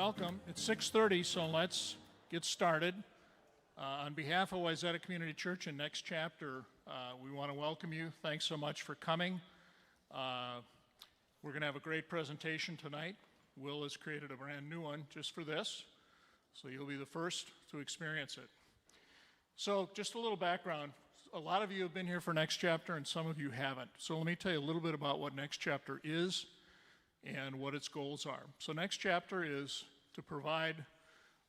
welcome. It's 6:30, so let's get started. On behalf of Wayzata Community Church and Next Chapter, we want to welcome you. Thanks so much for coming. We're going to have a great presentation tonight. Will has created a brand new one just for this, so you'll be the first to experience it. So just a little background. A lot of you have been here for Next Chapter and some of you haven't. So let me tell you a little bit about what Next Chapter is and what its goals are. So Next Chapter is to provide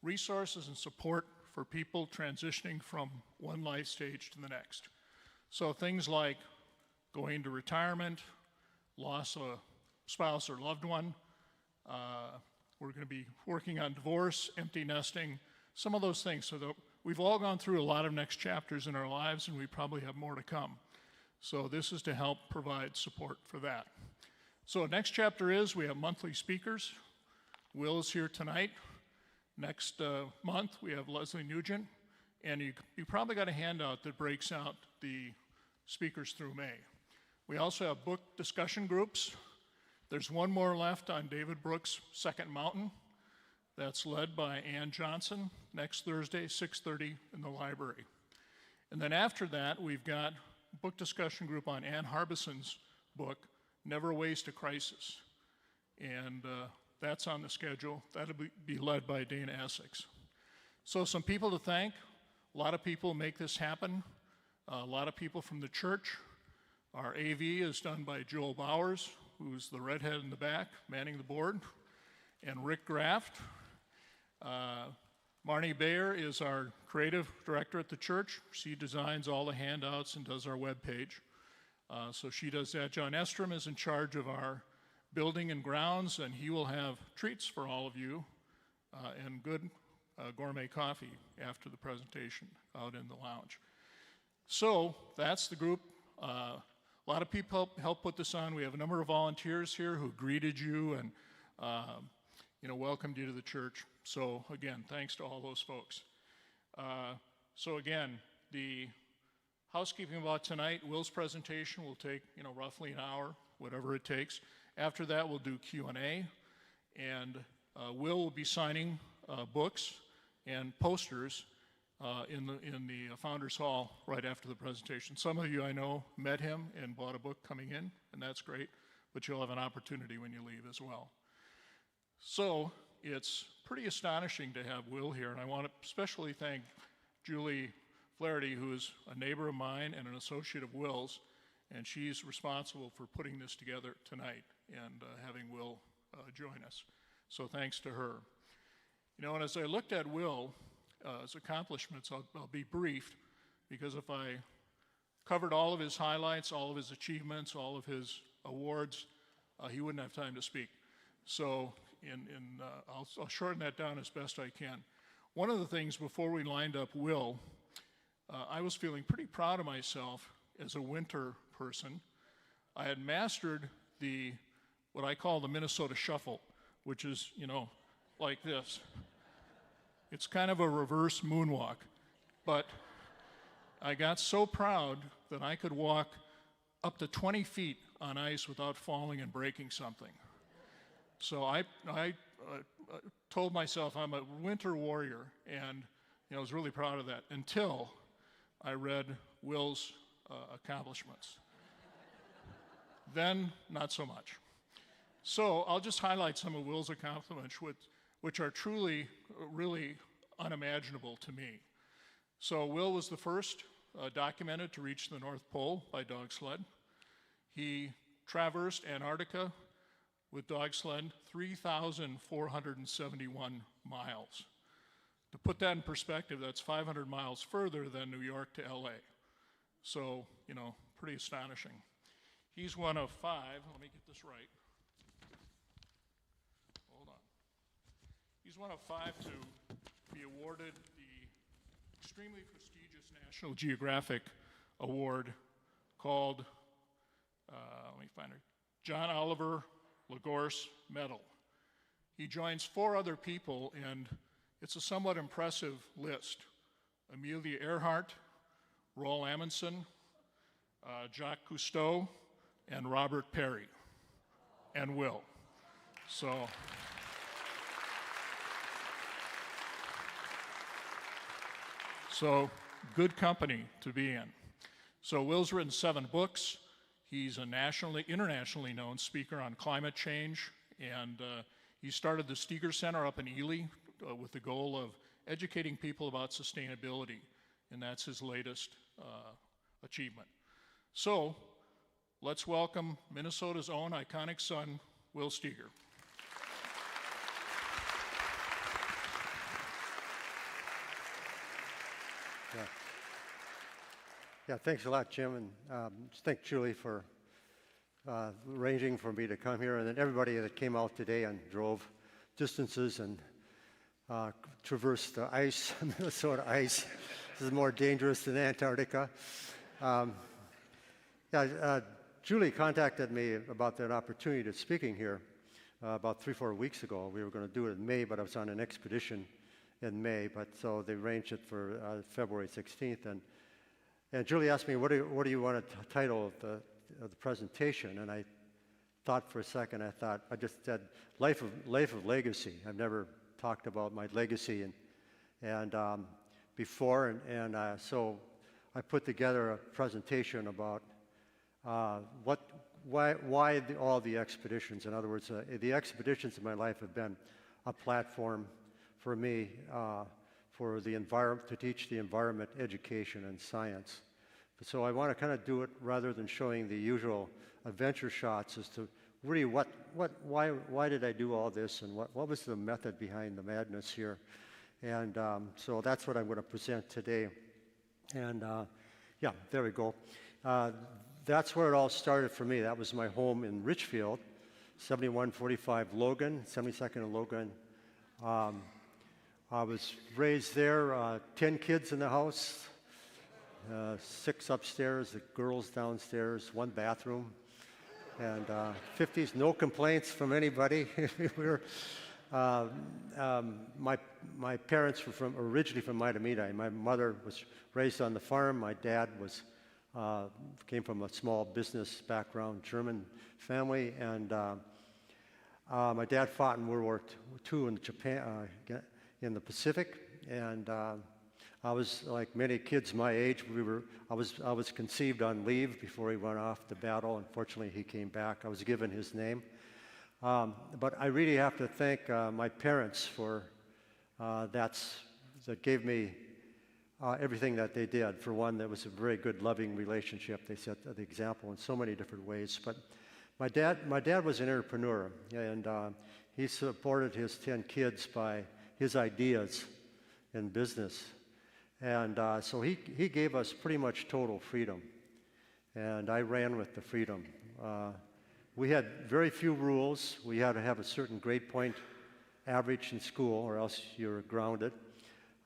resources and support for people transitioning from one life stage to the next. So things like going to retirement, loss of a spouse or loved one. We're going to be working on divorce, empty nesting, some of those things. So we've all gone through a lot of Next Chapters in our lives, and we probably have more to come. So this is to help provide support for that. So Next Chapter is, we have monthly speakers. Will is here tonight. Next month, we have Leslie Nugent. And you probably got a handout that breaks out the speakers through May. We also have book discussion groups. There's one more left on David Brooks' Second Mountain. That's led by Ann Johnson, next Thursday, 6:30 in the library. And then after that, we've got a book discussion group on Ann Harbison's book, Never Waste a Crisis. And that's on the schedule. That'll be led by Dana Essex. So some people to thank. A lot of people make this happen. A lot of people from the church. Our AV is done by Joel Bowers, who's the redhead in the back, manning the board, and Rick Graft. Marnie Bayer is our creative director at the church. She designs all the handouts and does our webpage. So she does that. John Estrom is in charge of our building and grounds, and he will have treats for all of you and good gourmet coffee after the presentation out in the lounge. So that's the group. A lot of people help put this on. We have a number of volunteers here who greeted you and welcomed you to the church. So again, thanks to all those folks. So again, the housekeeping about tonight, Will's presentation will take roughly an hour, whatever it takes. After that, we'll do Q&A, and Will be signing books and posters in the Founders Hall right after the presentation. Some of you I know met him and bought a book coming in, and that's great, but you'll have an opportunity when you leave as well. So it's pretty astonishing to have Will here, and I want to especially thank Julie Flaherty, who is a neighbor of mine and an associate of Will's, and she's responsible for putting this together tonight and having Will join us. So thanks to her. And as I looked at Will's accomplishments, I'll be brief, because if I covered all of his highlights, all of his achievements, all of his awards, he wouldn't have time to speak. So I'll shorten that down as best I can. One of the things before we lined up Will, I was feeling pretty proud of myself as a winter person. I had mastered what I call the Minnesota Shuffle, which is, like this. It's kind of a reverse moonwalk, but I got so proud that I could walk up to 20 feet on ice without falling and breaking something. So I told myself I'm a winter warrior, and I was really proud of that until I read Will's accomplishments. Then, not so much. So I'll just highlight some of Will's accomplishments, which are truly, really unimaginable to me. So Will was the first documented to reach the North Pole by dog sled. He traversed Antarctica with dog sled 3,471 miles. To put that in perspective, that's 500 miles further than New York to LA. So, pretty astonishing. He's one of 5, let me get this right. Hold on. He's one of 5 to be awarded the extremely prestigious National Geographic Award called, let me find it, John Oliver LaGorce Medal. He joins 4 other people, and it's a somewhat impressive list. Amelia Earhart, Roel Amundsen, Jacques Cousteau, and Robert Perry, and Will. So So, good company to be in. So Will's written 7 books. He's a internationally known speaker on climate change, and he started the Steger Center up in Ely with the goal of educating people about sustainability, and that's his latest achievement. So let's welcome Minnesota's own iconic son, Will Steger. Yeah, thanks a lot, Jim, and thank Julie for arranging for me to come here, and then everybody that came out today and drove distances and traversed the ice, Minnesota ice. This is more dangerous than Antarctica. Julie contacted me about that opportunity to speaking here about 3-4 weeks ago. We were going to do it in May, but I was on an expedition in May, but so they arranged it for February 16th, and Julie asked me, what do you want to title of the presentation? And I thought for a second. I just said life of legacy. I've never talked about my legacy and before, and so I put together a presentation about why all the expeditions. In other words, the expeditions in my life have been a platform for me for the environment, to teach the environment, education, and science. So I want to kind of do it rather than showing the usual adventure shots as to really why did I do all this, and what was the method behind the madness here. And so that's what I'm going to present today. And yeah, there we go. That's where it all started for me. That was my home in Richfield, 7145 Logan, 72nd and Logan. I was raised there, 10 kids in the house, 6 upstairs, the girls downstairs, 1 bathroom, and 50s, no complaints from anybody. We were, my parents were originally from Mitamita. My mother was raised on the farm. My dad came from a small business background, German family, and my dad fought in World War II in Japan, in the Pacific, and I was like many kids my age. I was conceived on leave before he went off to battle. Unfortunately, he came back. I was given his name, but I really have to thank my parents for that gave me everything that they did. For one, that was a very good, loving relationship. They set the example in so many different ways. But my dad was an entrepreneur, and he supported his 10 kids by his ideas in business. And so he gave us pretty much total freedom, and I ran with the freedom. We had very few rules. We had to have a certain grade point average in school, or else you were grounded.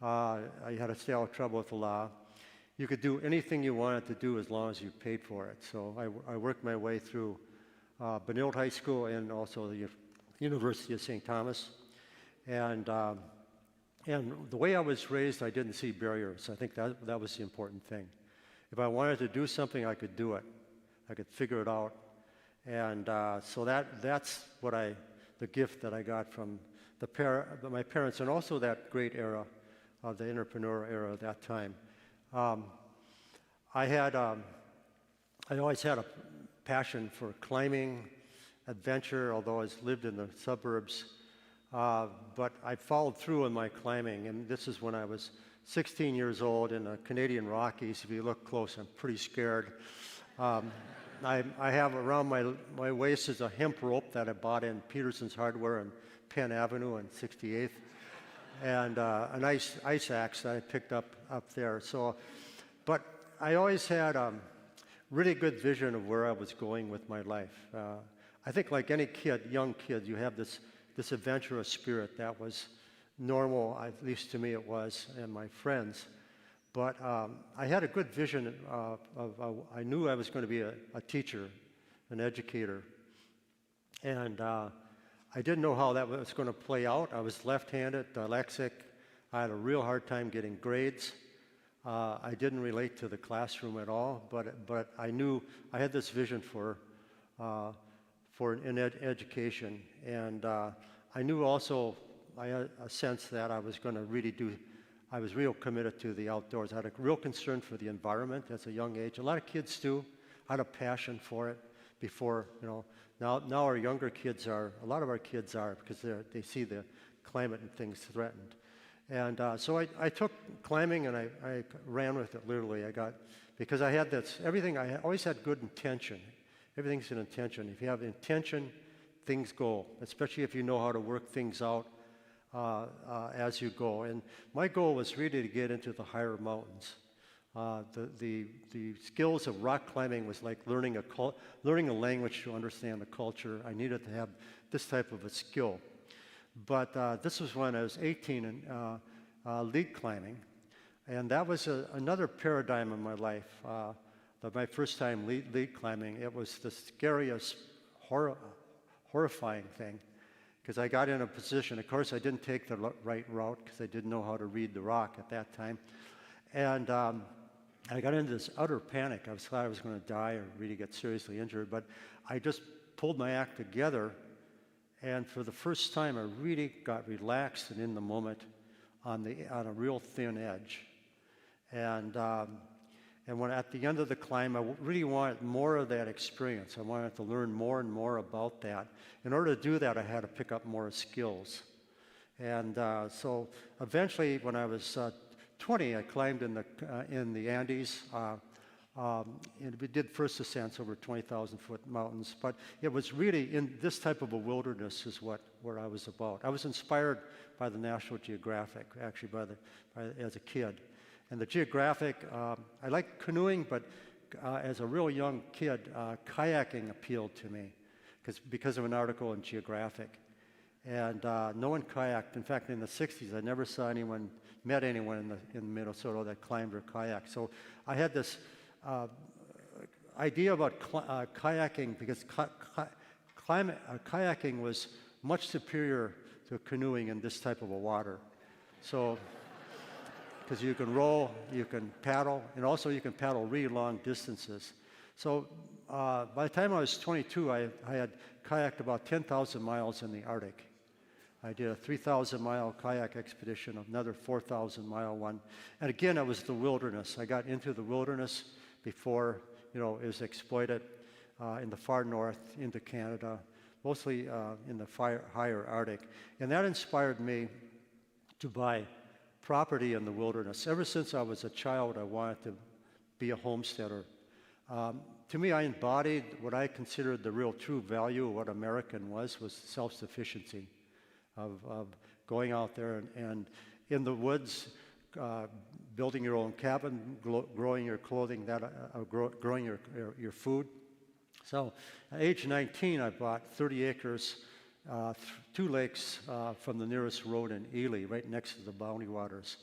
I had to stay out of trouble with the law. You could do anything you wanted to do as long as you paid for it. So I worked my way through Benilde High School and also the University of St. Thomas. And the way I was raised, I didn't see barriers. I think that was the important thing. If I wanted to do something, I could do it. I could figure it out. And so that's the gift that I got from my parents, and also that great era of the entrepreneur era at that time. I always had a passion for climbing, adventure, although I lived in the suburbs. But I followed through in my climbing, and this is when I was 16 years old in the Canadian Rockies. If you look close, I'm pretty scared. I have around my waist is a hemp rope that I bought in Peterson's Hardware on Penn Avenue and 68th, and an ice axe that I picked up there. So, but I always had a really good vision of where I was going with my life. I think like any young kid, you have this adventurous spirit that was normal, at least to me it was, and my friends. But I had a good vision I knew I was going to be a teacher, an educator. And I didn't know how that was going to play out. I was left-handed, dyslexic. I had a real hard time getting grades. I didn't relate to the classroom at all, but I knew I had this vision for education. And I knew also, I had a sense that I was going to really do I was real committed to the outdoors. I had a real concern for the environment as a young age. A lot of kids do. I had a passion for it before, now our younger kids a lot of our kids are, because they see the climate and things threatened. And so I took climbing and I ran with it literally. Because I had I always had good intention. Everything's an intention. If you have intention, things go, especially if you know how to work things out as you go. And my goal was really to get into the higher mountains. The skills of rock climbing was like learning a language to understand the culture. I needed to have this type of a skill. But this was when I was 18 and lead climbing. And that was another paradigm in my life. My first time lead climbing, it was the scariest, horrifying thing. Because I got in a position, of course I didn't take the right route because I didn't know how to read the rock at that time. And I got into this utter panic. I thought I was going to die or really get seriously injured, but I just pulled my act together, and for the first time I really got relaxed and in the moment on a real thin edge. And when at the end of the climb, I really wanted more of that experience. I wanted to learn more and more about that. In order to do that, I had to pick up more skills. And so eventually, when I was 20, I climbed in the Andes. And we did first ascents over 20,000-foot mountains. But it was really in this type of a wilderness is what I was about. I was inspired by the National Geographic, actually, as a kid. And the Geographic, I liked canoeing, but as a real young kid, kayaking appealed to me because of an article in Geographic. And no one kayaked. In fact, in the 60s, I never met anyone in Minnesota that climbed or kayaked. So I had this idea about kayaking because kayaking was much superior to canoeing in this type of a water. So, because you can row, you can paddle, and also you can paddle really long distances. So by the time I was 22, I had kayaked about 10,000 miles in the Arctic. I did a 3,000-mile kayak expedition, another 4,000-mile one. And again, it was the wilderness. I got into the wilderness before, it was exploited in the far north into Canada, mostly in the higher Arctic. And that inspired me to buy property in the wilderness. Ever since I was a child, I wanted to be a homesteader. To me, I embodied what I considered the real true value of what American was self-sufficiency, of going out there and in the woods, building your own cabin, growing your clothing, growing your food. So at age 19, I bought 30 acres, 2 lakes from the nearest road in Ely, right next to the Bounty Waters.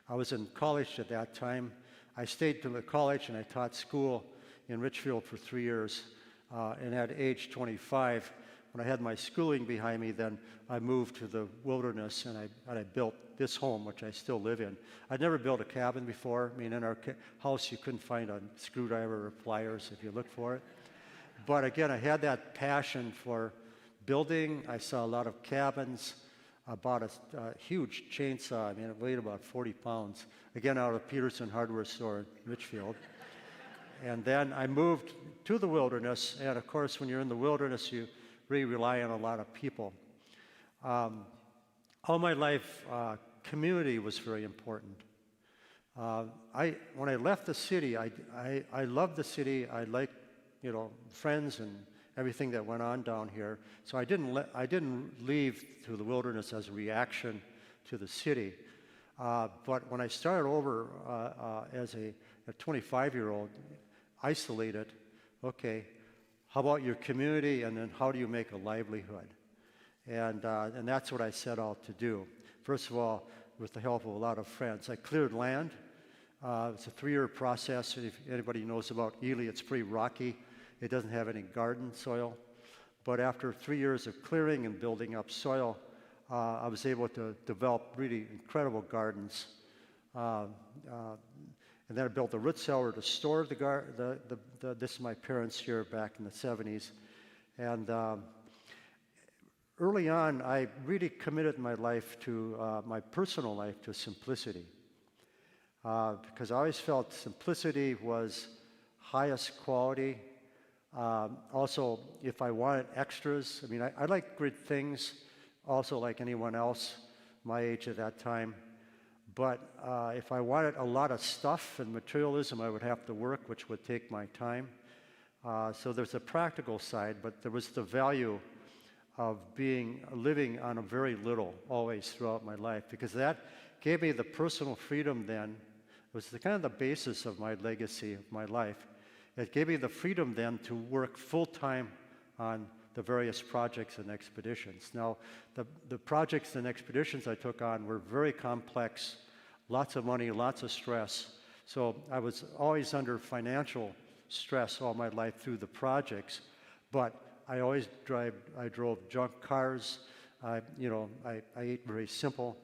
I was in college at that time. I stayed to the college and I taught school in Richfield for 3 years. And at age 25, when I had my schooling behind me, then I moved to the wilderness and I built this home, which I still live in. I'd never built a cabin before. I mean, in our house, you couldn't find a screwdriver or pliers if you looked for it. But again, I had that passion for building. I saw a lot of cabins. I bought a huge chainsaw. I mean, it weighed about 40 pounds. Again, out of Peterson Hardware Store in Richfield. And then I moved to the wilderness. And of course, when you're in the wilderness, you really rely on a lot of people. All my life, community was very important. When I left the city, I loved the city. I liked, friends and everything that went on down here. So I didn't leave to the wilderness as a reaction to the city. But when I started over as a 25-year-old, isolated, okay, how about your community, and then how do you make a livelihood? And that's what I set out to do. First of all, with the help of a lot of friends, I cleared land. It's a 3-year process. If anybody knows about Ely, it's pretty rocky. It doesn't have any garden soil. But after 3 years of clearing and building up soil, I was able to develop really incredible gardens. And then I built a root cellar to store this is my parents here back in the 70s. And early on, I really committed my life to, my personal life to simplicity. because I always felt simplicity was highest quality. Also, if I wanted extras, I mean, I like great things, also like anyone else my age at that time. But if I wanted a lot of stuff and materialism, I would have to work, which would take my time. So there's a practical side, but there was the value of living on a very little always throughout my life, because that gave me the personal freedom then. It was kind of the basis of my legacy of my life. It gave me the freedom then to work full-time on the various projects and expeditions. Now, the projects and expeditions I took on were very complex, lots of money, lots of stress. So I was always under financial stress all my life through the projects, but I drove junk cars. I ate very simple,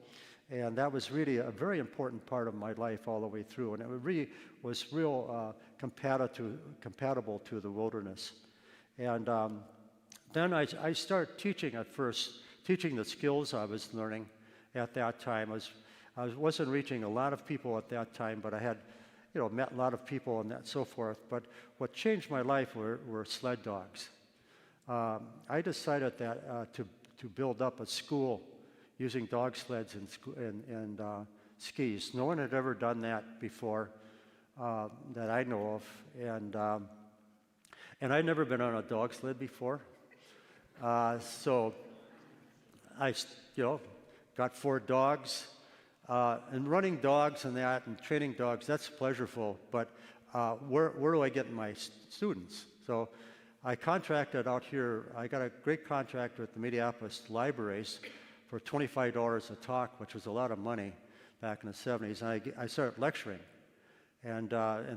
and that was really a very important part of my life all the way through. And it really was compatible to the wilderness. And then I started teaching at first, teaching the skills I was learning at that time. I wasn't reaching a lot of people at that time, but I had, met a lot of people and that so forth. But what changed my life were sled dogs. I decided that to build up a school using dog sleds and skis. No one had ever done that before that I know of, and I'd never been on a dog sled before. So I, got 4 dogs, and running dogs and that, and training dogs, that's pleasurable, but where do I get my students? So I contracted out here. I got a great contract with the Minneapolis libraries for $25 a talk, which was a lot of money back in the 70s, and I started lecturing. And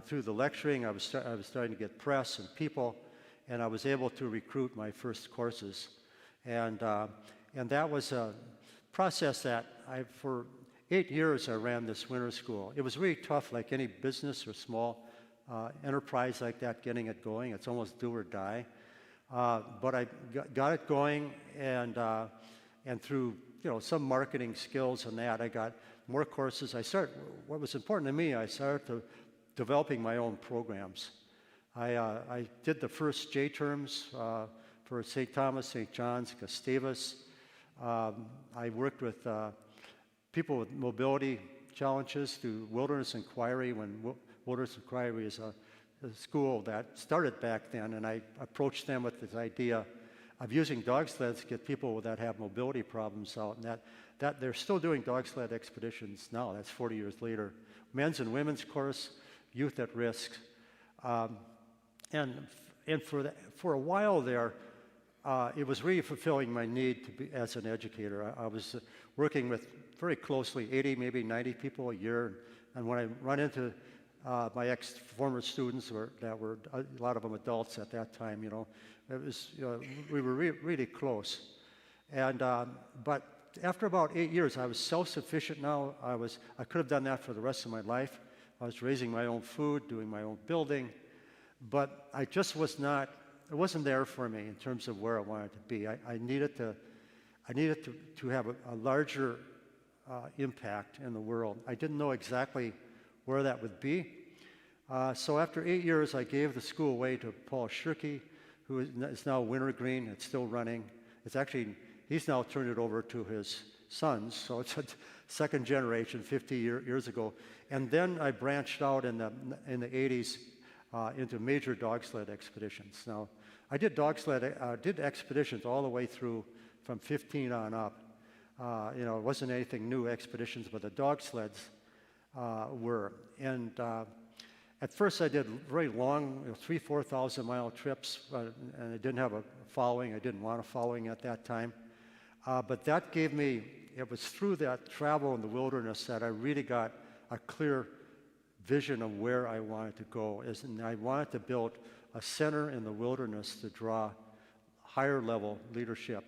through the lecturing, I was starting to get press and people, and I was able to recruit my first courses. And that was a process that for 8 years I ran this winter school. It was really tough, like any business or small enterprise like that, getting it going. It's almost do or die. But I got it going, and through some marketing skills and that, I got more courses. What was important to me, I started developing my own programs. I did the first J terms for St. Thomas, St. John's, Gustavus. I worked with people with mobility challenges through Wilderness Inquiry, when Wilderness Inquiry is a school that started back then, and I approached them with this idea of using dog sleds to get people that have mobility problems out, and that they're still doing dog sled expeditions now. That's 40 years later. Men's and women's course, youth at risk, and for a while there, it was really fulfilling my need to be as an educator. I was working with very closely 80, maybe 90 people a year, and when I run into my former students, that were a lot of them adults at that time, it was, we were really close. And but after about 8 years, I was self-sufficient now. I could have done that for the rest of my life. I was raising my own food, doing my own building, but I just it wasn't there for me in terms of where I wanted to be. I needed to have a larger impact in the world. I didn't know exactly where that would be. So after 8 years, I gave the school away to Paul Shirky, who is now Wintergreen. It's still running. He's now turned it over to his sons, so it's a second generation, 50 years ago. And then I branched out in the 80s into major dog sled expeditions. Now, I did did expeditions all the way through from 15 on up. It wasn't anything new expeditions, but the dog sleds were. And at first I did very long, 3,000-4,000 mile trips, and I didn't have a following. I didn't want a following at that time. But that gave me, it was through that travel in the wilderness that I really got a clear vision of where I wanted to go. And I wanted to build a center in the wilderness to draw higher level leadership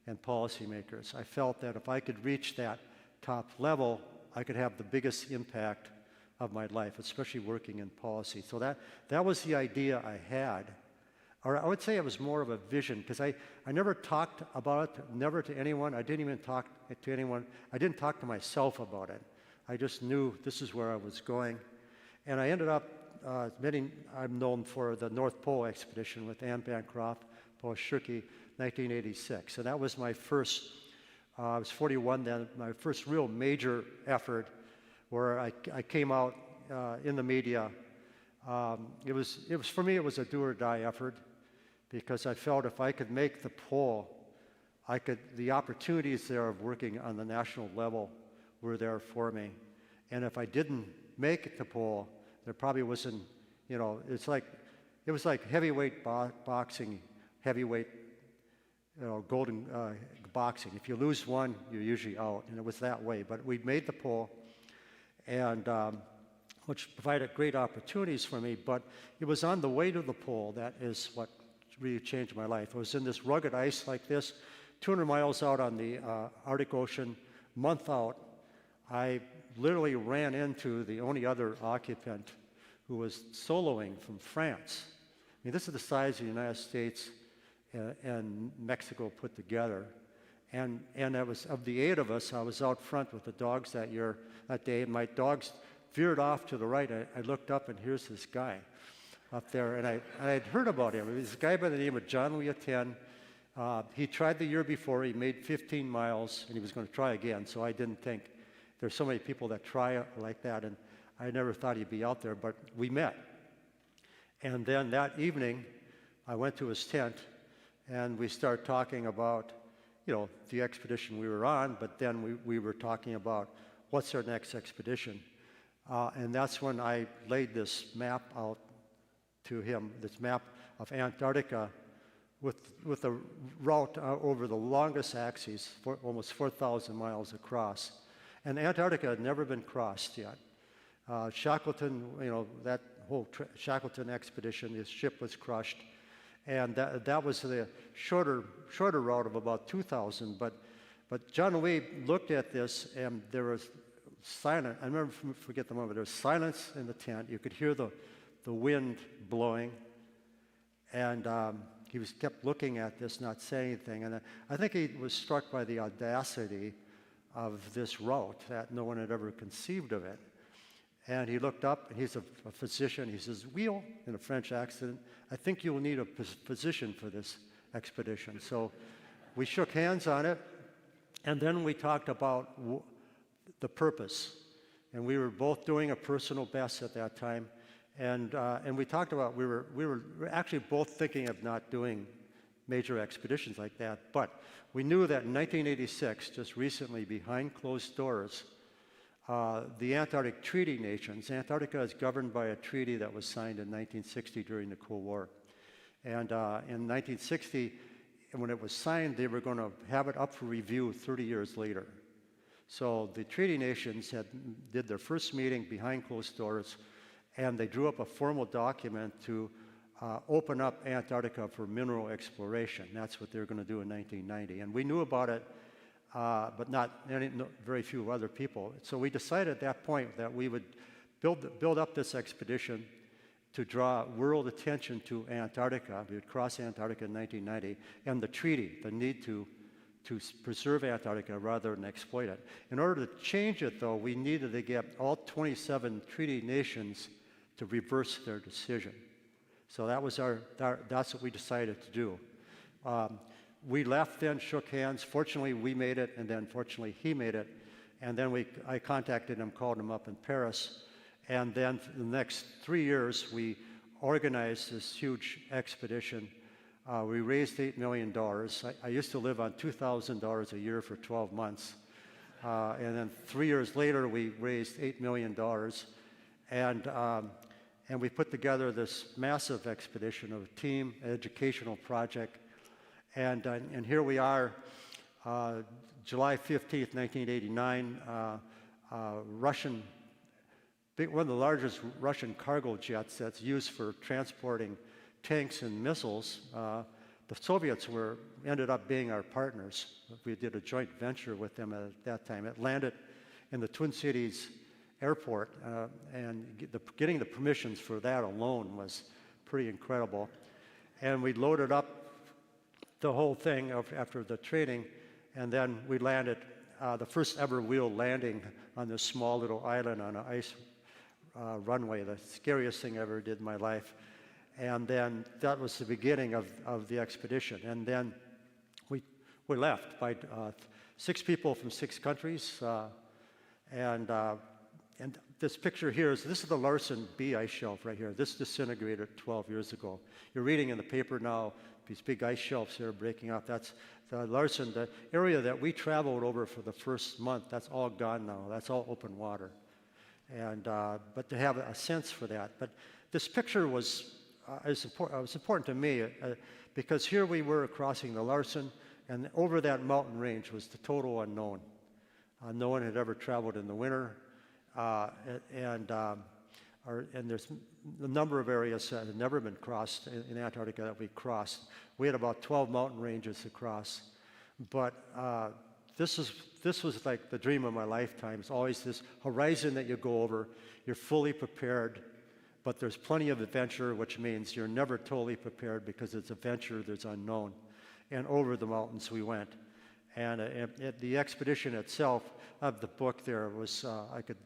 and policymakers. I felt that if I could reach that top level, I could have the biggest impact of my life, especially working in policy. So that was the idea I had. Or I would say it was more of a vision, because I never talked about it, never to anyone. I didn't even talk to anyone. I didn't talk to myself about it. I just knew this is where I was going. And I ended up, I'm known for the North Pole expedition with Anne Bancroft, Paul Shirky, 1986. And that was my first, I was 41 then, my first real major effort where I came out in the media. It was for me, it was a do or die effort because I felt if I could make the pole, the opportunities there of working on the national level were there for me. And if I didn't make the pole, there probably wasn't, it was like heavyweight boxing, heavyweight, golden boxing. If you lose one, you're usually out, and it was that way. But we made the pole, and which provided great opportunities for me, but it was on the way to the pole that is what really changed my life. I was in this rugged ice like this, 200 miles out on the Arctic Ocean, month out. I literally ran into the only other occupant who was soloing from France. I mean, this is the size of the United States and Mexico put together. And that was, of the 8 of us, I was out front with the dogs that day, and my dogs veered off to the right. I looked up, and here's this guy up there, and I had heard about him. It was a guy by the name of John Lee Attend. He tried the year before. He made 15 miles, and he was going to try again, so I didn't think. There's so many people that try like that, and I never thought he'd be out there, but we met. And then that evening, I went to his tent, and we started talking about, the expedition we were on, but then we were talking about what's our next expedition. And that's when I laid this map out to him, this map of Antarctica with a route over the longest axis, almost 4,000 miles across. And Antarctica had never been crossed yet. Shackleton, that whole Shackleton expedition, his ship was crushed. And that was the shorter route of about 2,000. But John Lee looked at this, and there was silence. I remember, forget the moment, there was silence in the tent. You could hear the wind blowing. And he kept looking at this, not saying anything. And I think he was struck by the audacity of this route, that no one had ever conceived of it. And he looked up, and he's a physician. He says, "Wheel," in a French accent, "I think you will need a physician for this expedition." So we shook hands on it, and then we talked about the purpose. And we were both doing a personal best at that time. And we talked about, we were actually both thinking of not doing major expeditions like that. But we knew that in 1986, just recently, behind closed doors, the Antarctic Treaty Nations, Antarctica is governed by a treaty that was signed in 1960 during the Cold War. And in 1960, when it was signed, they were going to have it up for review 30 years later. So the Treaty Nations did their first meeting behind closed doors, and they drew up a formal document to open up Antarctica for mineral exploration. That's what they were going to do in 1990. And we knew about it, but not very few other people. So we decided at that point that we would build up this expedition to draw world attention to Antarctica. We would cross Antarctica in 1990, and the treaty, the need to preserve Antarctica rather than exploit it. In order to change it, though, we needed to get all 27 treaty nations to reverse their decision. So that was that's what we decided to do. We left then, shook hands. Fortunately, we made it, and then fortunately, he made it. And then I contacted him, called him up in Paris. And then for the next 3 years, we organized this huge expedition. We raised $8 million. I used to live on $2,000 a year for 12 months. And then 3 years later, we raised $8 million. And we put together this massive expedition of a team, educational project. And here we are, July 15th, 1989, one of the largest Russian cargo jets that's used for transporting tanks and missiles. The Soviets ended up being our partners. We did a joint venture with them at that time. It landed in the Twin Cities airport, and getting the permissions for that alone was pretty incredible. And we loaded up the whole thing after the training, and then we landed the first ever wheel landing on this small little island on an ice runway, the scariest thing I ever did in my life. And then that was the beginning of the expedition. And then we left by 6 people from 6 countries. And this picture here this is the Larsen B ice shelf right here. This disintegrated 12 years ago. You're reading in the paper now, these big ice shelves here breaking up. That's the Larsen, the area that we traveled over for the first month, that's all gone now. That's all open water. And, but to have a sense for that. But this picture was important to me because here we were crossing the Larsen, and over that mountain range was the total unknown. No one had ever traveled in the winter, and there's a number of areas that had never been crossed in Antarctica that we crossed. We had about 12 mountain ranges to cross, but this was like the dream of my lifetime. It's always this horizon that you go over. You're fully prepared, but there's plenty of adventure, which means you're never totally prepared because it's adventure, there's unknown. And over the mountains we went. And the expedition itself of the book there was, I could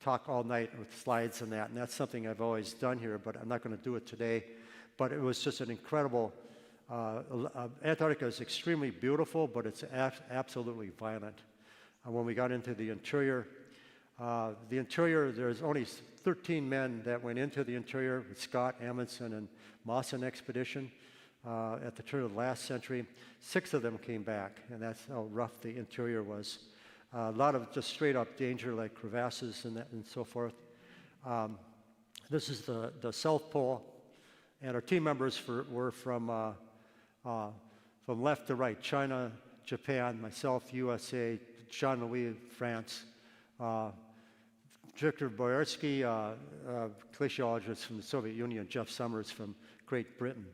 talk all night with slides and that's something I've always done here, but I'm not going to do it today. But it was just an incredible, Antarctica is extremely beautiful, but it's absolutely violent. When we got into the interior, there's only 13 men that went into the interior with Scott, Amundsen, and Mawson expedition. At the turn of the last century, 6 of them came back, and that's how rough the interior was. A lot of just straight up danger, like crevasses and so forth. This is the South Pole, and our team members were from left to right: China, Japan, myself, USA, Jean-Louis, France, Victor Boyarsky, glaciologist from the Soviet Union, Jeff Summers from Great Britain.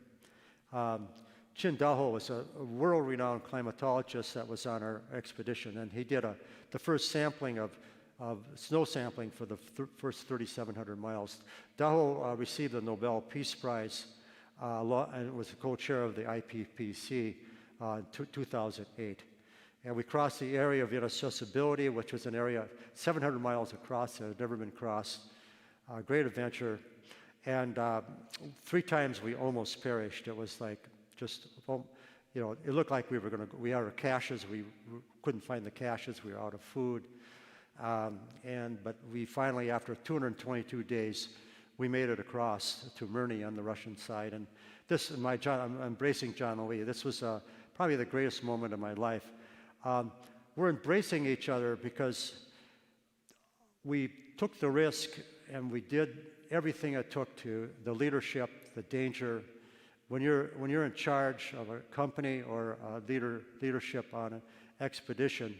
Chin Daho was a world-renowned climatologist that was on our expedition, and he did the first sampling of snow sampling for the first 3,700 miles. Daho received the Nobel Peace Prize and was the co-chair of the IPCC in 2008. And we crossed the area of inaccessibility, which was an area 700 miles across that had never been crossed. Great adventure. And 3 times we almost perished. It was like just, it looked like we had our caches. We couldn't find the caches. We were out of food. But we finally, after 222 days, we made it across to Mirny on the Russian side. And this, I'm embracing John Lee. This was probably the greatest moment of my life. We're embracing each other because we took the risk and we did everything it took to, the leadership, the danger. When you're in charge of a company or leadership on an expedition,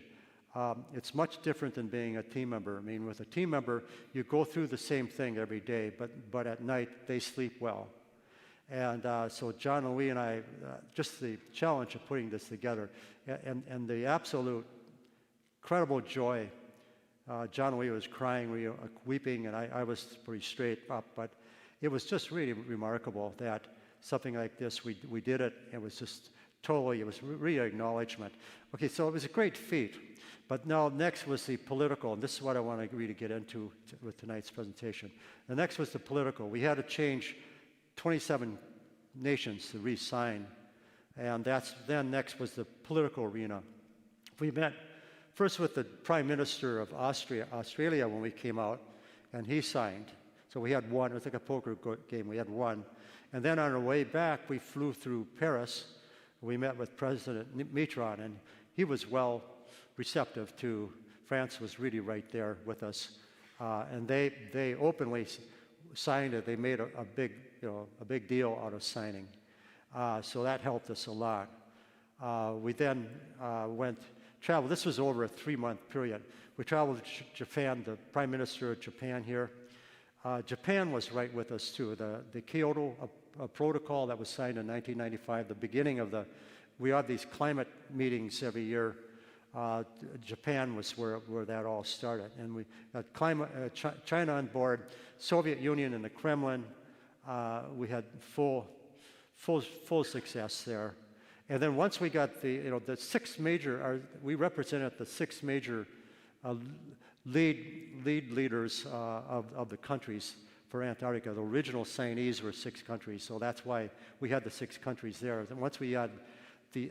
it's much different than being a team member. I mean, with a team member, you go through the same thing every day, but at night they sleep well. And so John Lee and I, just the challenge of putting this together, and the absolute incredible joy. John Lee was crying, weeping, and I was pretty straight up. But it was just really remarkable that something like this, we did it. It was just totally, it was really acknowledgement. Okay, so it was a great feat. But now next was the political, and this is what I want to really get into with tonight's presentation. The next was the political. We had to change 27 nations to re-sign, and then next was the political arena. We met first with the Prime Minister of Australia when we came out, and he signed. So we had one. It was like a poker game. We had one. And then on our way back, we flew through Paris. We met with President Mitterrand, and he was well receptive to. France was really right there with us, and they openly signed it. They made a big deal out of signing. So that helped us a lot. We then traveled. This was over a 3-month period. We traveled to Japan, the Prime Minister of Japan here. Japan was right with us too. The Kyoto Protocol that was signed in 1995, the beginning of we have these climate meetings every year. Japan was where that all started. And we had China on board, Soviet Union and the Kremlin. We had full success there. And then once we got the six major, we represented the six major leaders of the countries for Antarctica. The original signees were 6 countries, so that's why we had the 6 countries there. And once we had the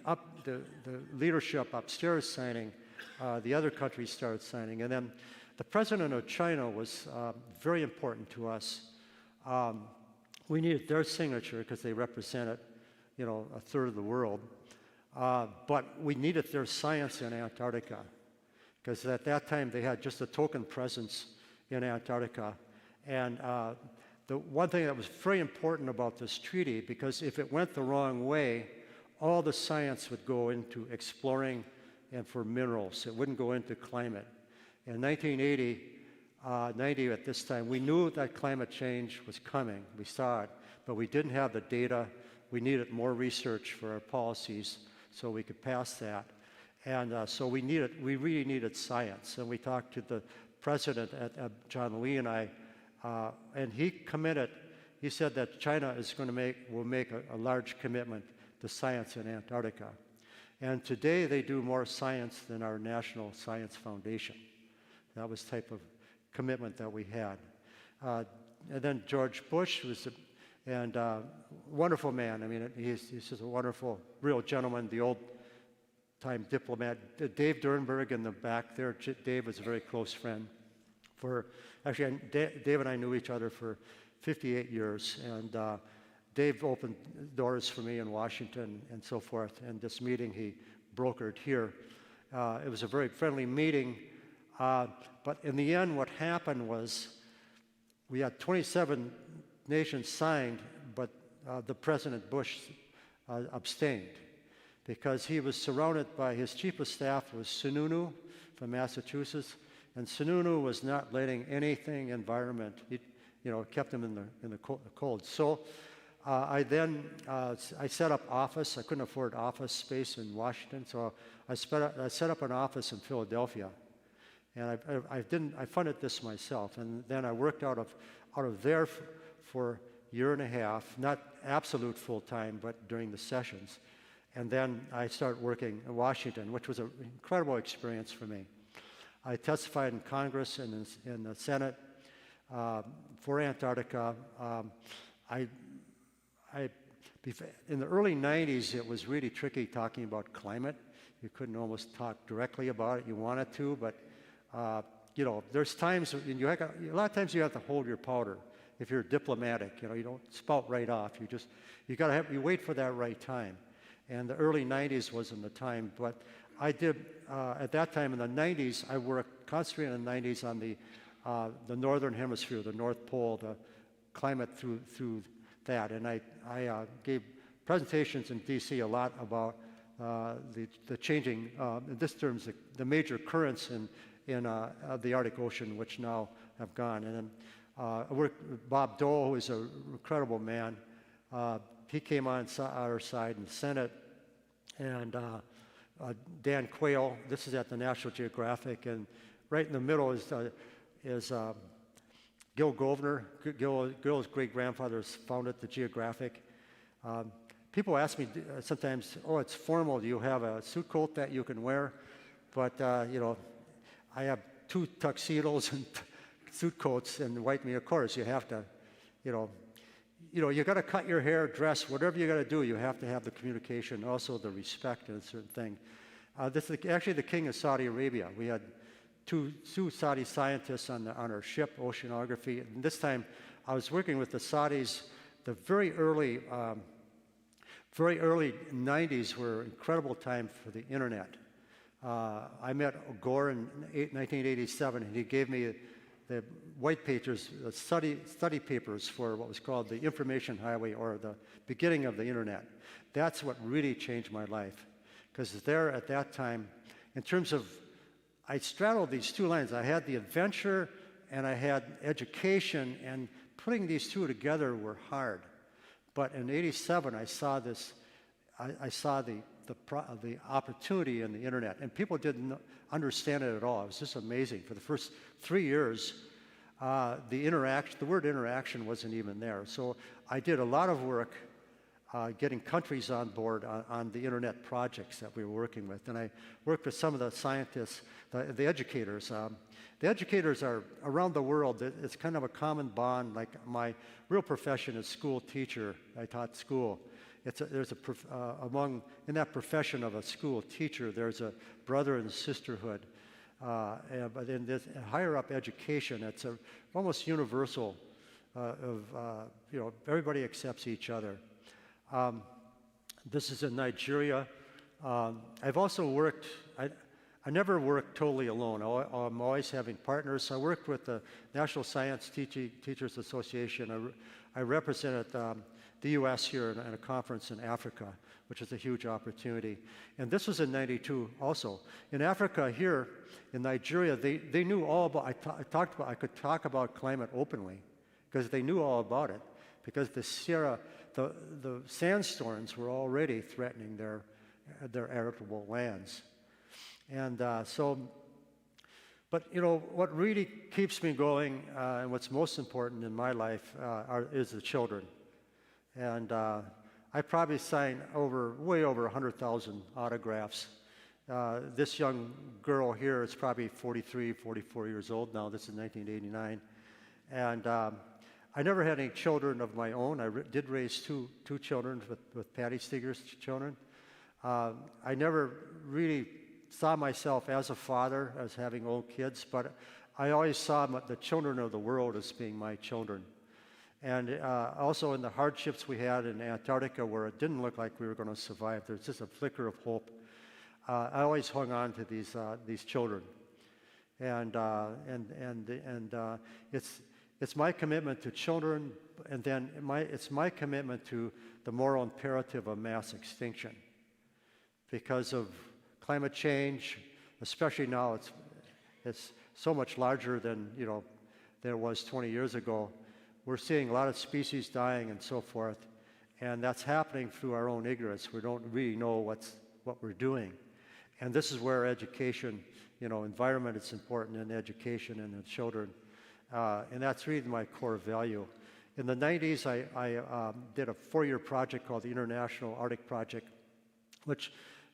leadership upstairs signing, the other countries started signing. And then the president of China was very important to us. We needed their signature because they represented, a third of the world. But we needed their science in Antarctica because at that time they had just a token presence in Antarctica. And the one thing that was very important about this treaty, because if it went the wrong way, all the science would go into exploring and for minerals. It wouldn't go into climate. In 90 at this time, we knew that climate change was coming. We saw it, but we didn't have the data. We needed more research for our policies so we could pass that. And so we really needed science. And we talked to the president, John Lee and I, and he said that China will make a large commitment to science in Antarctica. And today they do more science than our National Science Foundation. That was the type of commitment that we had. And then George Bush was a wonderful man. I mean, he's just a wonderful, real gentleman, the old-time diplomat. Dave Dernberg in the back there. Dave was a very close friend. Dave and I knew each other for 58 years, and Dave opened doors for me in Washington and so forth, and this meeting he brokered here. It was a very friendly meeting, but in the end what happened was we had 27 nations signed, but the President Bush abstained because he was surrounded by his chief of staff was Sununu from Massachusetts, and Sununu was not letting anything environment, kept him in the cold. So I set up office. I couldn't afford office space in Washington, so I set up an office in Philadelphia, and I funded this myself. And then I worked out of there for a year and a half, not absolute full time, but during the sessions. And then I started working in Washington, which was an incredible experience for me. I testified in Congress and in the Senate for Antarctica. In the early 90s, it was really tricky talking about climate. You couldn't almost talk directly about it. You wanted to, but there's times, a lot of times you have to hold your powder. If you're diplomatic, you don't spout right off. You wait for that right time. And the early 90s wasn't the time, but I did, at that time in the 90s, I worked, concentrated in the 90s on the northern hemisphere, the North Pole, the climate through that. And I gave presentations in D.C. a lot about the changing, in this terms, the major currents in the Arctic Ocean, which now have gone. And then I worked with Bob Dole, who is an incredible man. He came on our side in the Senate. And Dan Quayle, this is at the National Geographic, and right in the middle is Gil Govner. Gil's great-grandfather founded the Geographic. People ask me sometimes, it's formal, do you have a suit coat that you can wear? But, I have 2 tuxedos and suit coats and white meat. Of course, you have to, you got to cut your hair, dress, whatever you got to do, you have to have the communication, also the respect and a certain thing. This is actually the king of Saudi Arabia. We had two Saudi scientists on our ship, oceanography. And this time, I was working with the Saudis. The very early 90s were an incredible time for the internet. I met Gore in 1987, and he gave me the white papers, the study papers for what was called the Information Highway, or the beginning of the internet. That's what really changed my life, because there at that time, in terms of, I straddled these 2 lines. I had the adventure and I had education, and putting these 2 together were hard. But in '87, I saw this. I saw the opportunity in the internet, and people didn't understand it at all. It was just amazing. For the first 3 years, the word interaction wasn't even there. So I did a lot of work getting countries on board on the internet projects that we were working with. And I worked with some of the scientists, the educators. The educators are around the world. It's kind of a common bond. Like my real profession is school teacher. I taught school. In that profession of a school teacher, there's a brother and sisterhood. But in this higher up education, it's almost universal. Everybody accepts each other. This is in Nigeria. I've also worked. I never worked totally alone. I'm always having partners. So I worked with the National Science Teachers Association. I represented the U.S. here in a conference in Africa, which is a huge opportunity. And this was in '92 also. In Africa here, in Nigeria, they knew all about, I could talk about climate openly because they knew all about it, because the sandstorms were already threatening their arable lands. And but what really keeps me going and what's most important in my life is the children. And I probably signed way over 100,000 autographs. This young girl here is probably 43, 44 years old now. This is 1989. And I never had any children of my own. I did raise two children with Patty Steger's children. I never really saw myself as a father, as having old kids, but I always saw the children of the world as being my children. And also in the hardships we had in Antarctica, where it didn't look like we were going to survive, there's just a flicker of hope. I always hung on to these children, and it's my commitment to children, and then it's my commitment to the moral imperative of mass extinction, because of climate change, especially now. It's so much larger than it was 20 years ago. We're seeing a lot of species dying and so forth, and that's happening through our own ignorance. We don't really know what we're doing. And this is where education, environment is important in education and in children. And that's really my core value. In the 90s, I did a 4-year project called the International Arctic Project, which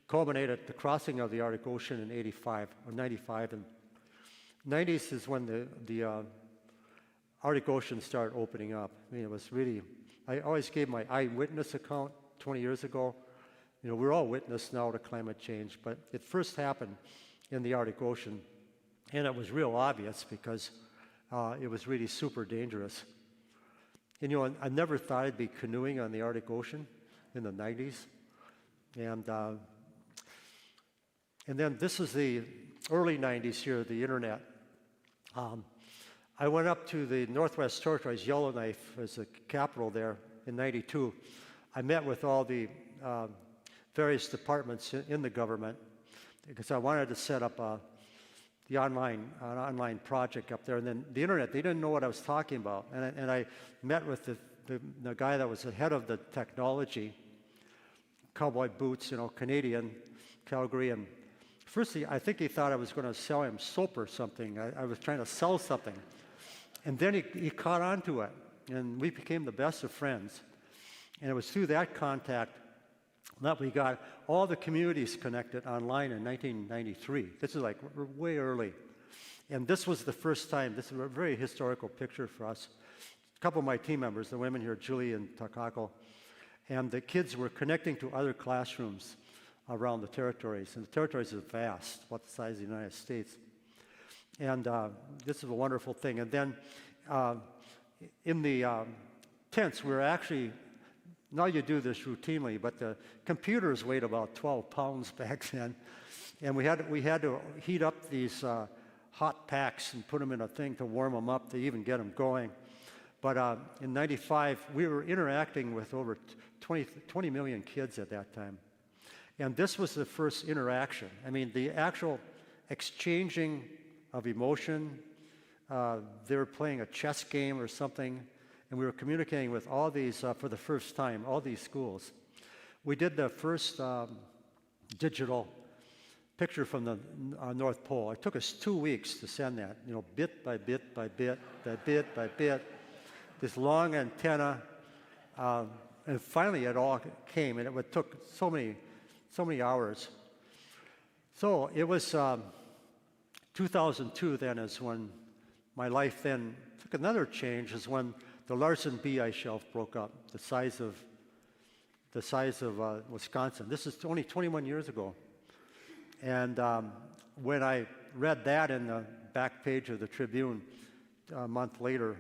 culminated the crossing of the Arctic Ocean in 85 or 95. And 90s is when the Arctic Ocean started opening up. I mean, it was really, I always gave my eyewitness account 20 years ago. We're all witness now to climate change, but it first happened in the Arctic Ocean, and it was real obvious because it was really super dangerous. And I never thought I'd be canoeing on the Arctic Ocean in the 90s. And then this is the early 90s here, the internet. I went up to the Northwest Territories, Yellowknife as the capital there in '92. I met with all the various departments in the government because I wanted to set up an online project up there. And then the internet, they didn't know what I was talking about. And I met with the guy that was the head of the technology, cowboy boots, Canadian, Calgary. And first, I think he thought I was going to sell him soap or something. I was trying to sell something. And then he caught on to it, and we became the best of friends. And it was through that contact that we got all the communities connected online in 1993. This is like way early. And this was the first time. This is a very historical picture for us. A couple of my team members, the women here, Julie and Takako, and the kids were connecting to other classrooms around the territories. And the territories are vast, about the size of the United States. And this is a wonderful thing. And then in the tents, we were actually, now you do this routinely, but the computers weighed about 12 pounds back then. And we had to heat up these hot packs and put them in a thing to warm them up to even get them going. But in '95, we were interacting with over 20 million kids at that time. And this was the first interaction. I mean, the actual exchanging of emotion. They were playing a chess game or something, and we were communicating with all these, for the first time, all these schools. We did the first digital picture from the North Pole. It took us 2 weeks to send that, bit by bit by bit by bit by bit. This long antenna. and finally it all came, and it took so many hours. So it was 2002 then is when my life then took another change, is when the Larsen B ice shelf broke up, the size of Wisconsin. This is only 21 years ago. And when I read that in the back page of the Tribune a month later,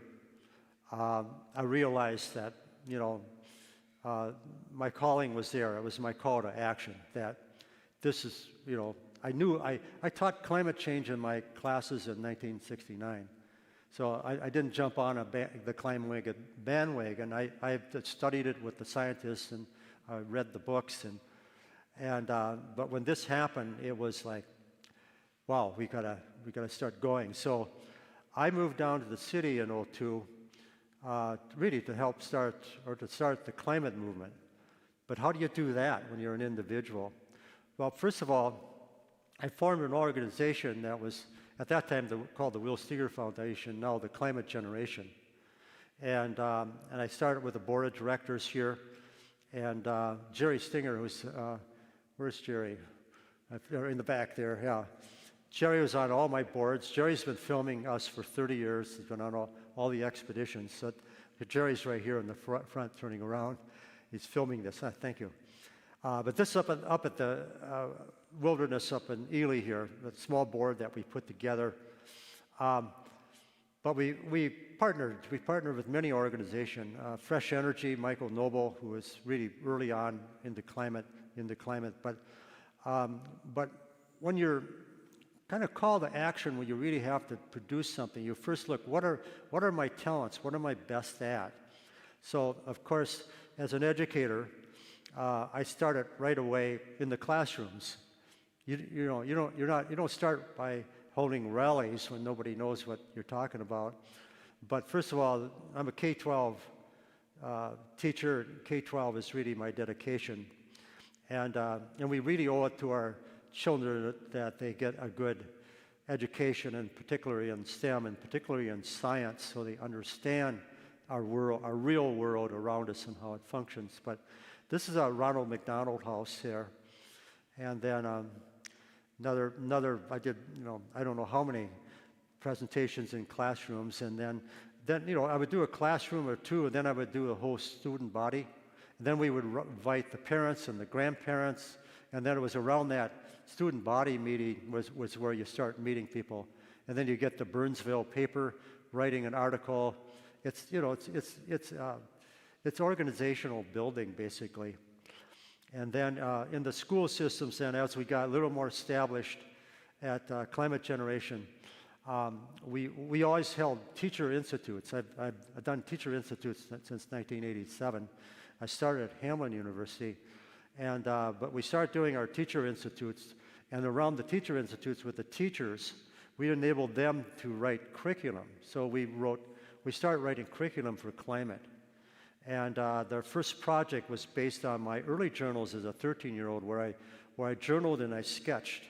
I realized that, my calling was there. It was my call to action, that this is, I knew, I taught climate change in my classes in 1969. So I didn't jump on the climate bandwagon. I studied it with the scientists and read the books. But when this happened, it was like, wow, we gotta start going. So I moved down to the city in '02, really to start the climate movement. But how do you do that when you're an individual? Well, first of all, I formed an organization that was, at that time, called the Will Steger Foundation, now the Climate Generation. And I started with a board of directors here. And Jerry Stinger, who's, where's Jerry? In the back there, yeah. Jerry was on all my boards. Jerry's been filming us for 30 years. He's been on all the expeditions. So Jerry's right here in the front turning around. He's filming this. Thank you. But this up at the wilderness up in Ely here, the small board that we put together. But we partnered with many organizations. Fresh Energy, Michael Noble, who was really early on into climate. But when you're kind of call to action, when you really have to produce something, you first look, what are my talents? What am I best at? So, of course, as an educator, I started right away in the classrooms. You don't start by holding rallies when nobody knows what you're talking about. But first of all, I'm a K-12 teacher. K-12 is really my dedication, and we really owe it to our children that they get a good education, and particularly in STEM, and particularly in science, so they understand our world, our real world around us, and how it functions. But this is a Ronald McDonald House here, and then another. I did, I don't know how many presentations in classrooms, and then I would do a classroom or two, and then I would do a whole student body, and then we would invite the parents and the grandparents, and then it was around that student body meeting was where you start meeting people, and then you get the Burnsville paper, writing an article. It's organizational building, basically. And then in the school systems, then as we got a little more established at Climate Generation, we always held teacher institutes. I've done teacher institutes since 1987. I started at Hamline University, but we started doing our teacher institutes, and around the teacher institutes with the teachers, we enabled them to write curriculum. So we started writing curriculum for climate. And their first project was based on my early journals as a 13-year-old, where I journaled and I sketched.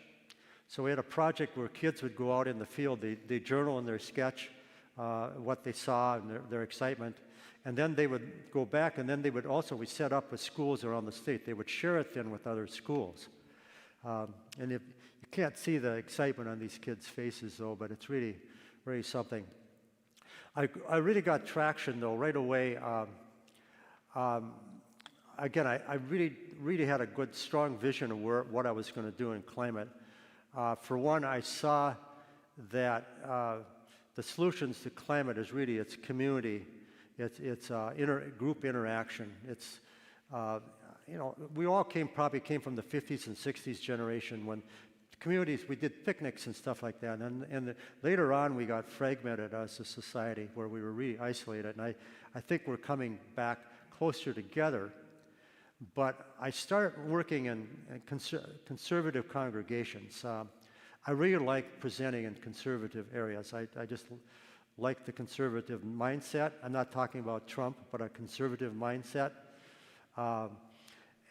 So we had a project where kids would go out in the field, they journal in their sketch what they saw and their excitement, and then they would go back, and then they would also, we set up with schools around the state, they would share it then with other schools. And you can't see the excitement on these kids' faces, though, but it's really, really something. I really got traction, though, right away. Again, I really had a good, strong vision of what I was going to do in climate. For one, I saw that the solutions to climate is really it's community, it's group interaction. It's we all probably came from the 50s and 60s generation when communities, we did picnics and stuff like that, and later on we got fragmented as a society where we were really isolated, and I think we're coming back closer together. But I started working in conservative congregations. I really like presenting in conservative areas. I just like the conservative mindset. I'm not talking about Trump, but a conservative mindset.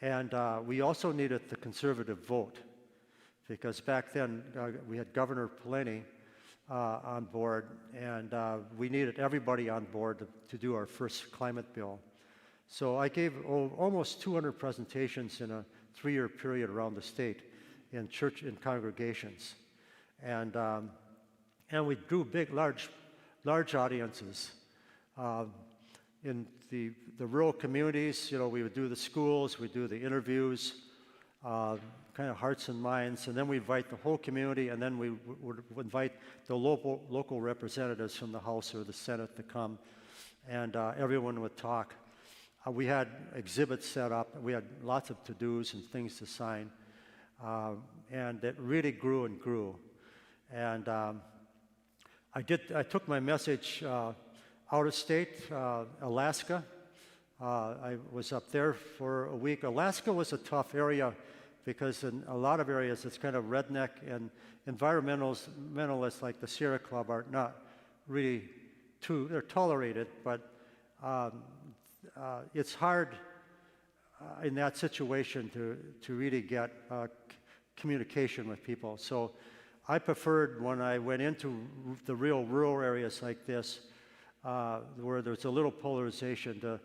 And we also needed the conservative vote, because back then we had Governor Peleni on board, and we needed everybody on board to do our first climate bill. So I gave almost 200 presentations in a 3-year period around the state in church and congregations. And we drew big, large audiences. In the rural communities, you know, we would do the schools, we'd do the interviews, kind of hearts and minds, and then we invite the whole community, and then we would invite the local representatives from the House or the Senate to come, and everyone would talk. We had exhibits set up, we had lots of to-dos and things to sign, and it really grew and grew. And I took my message out of state, Alaska. I was up there for a week. Alaska was a tough area because in a lot of areas it's kind of redneck, and environmentalists like the Sierra Club are not really they're tolerated, but it's hard in that situation to really get communication with people. So I preferred, when I went into the real rural areas like this, where there's a little polarization, to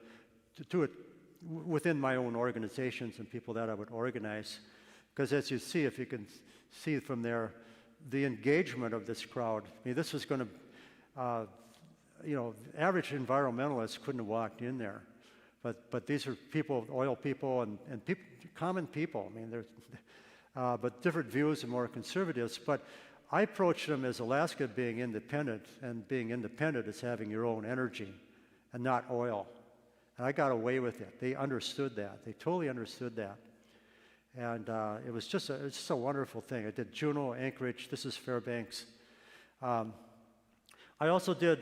do it within my own organizations and people that I would organize. Because as you see, if you can see from there, the engagement of this crowd, I mean, this was going to, you know, average environmentalists couldn't have walked in there. But these are people, oil people, and people, common people. I mean, there's, but different views and more conservatives. But I approached them as Alaska being independent, and being independent is having your own energy and not oil. And I got away with it. They understood that. They totally understood that. And it was just a wonderful thing. I did Juneau, Anchorage. This is Fairbanks. I also did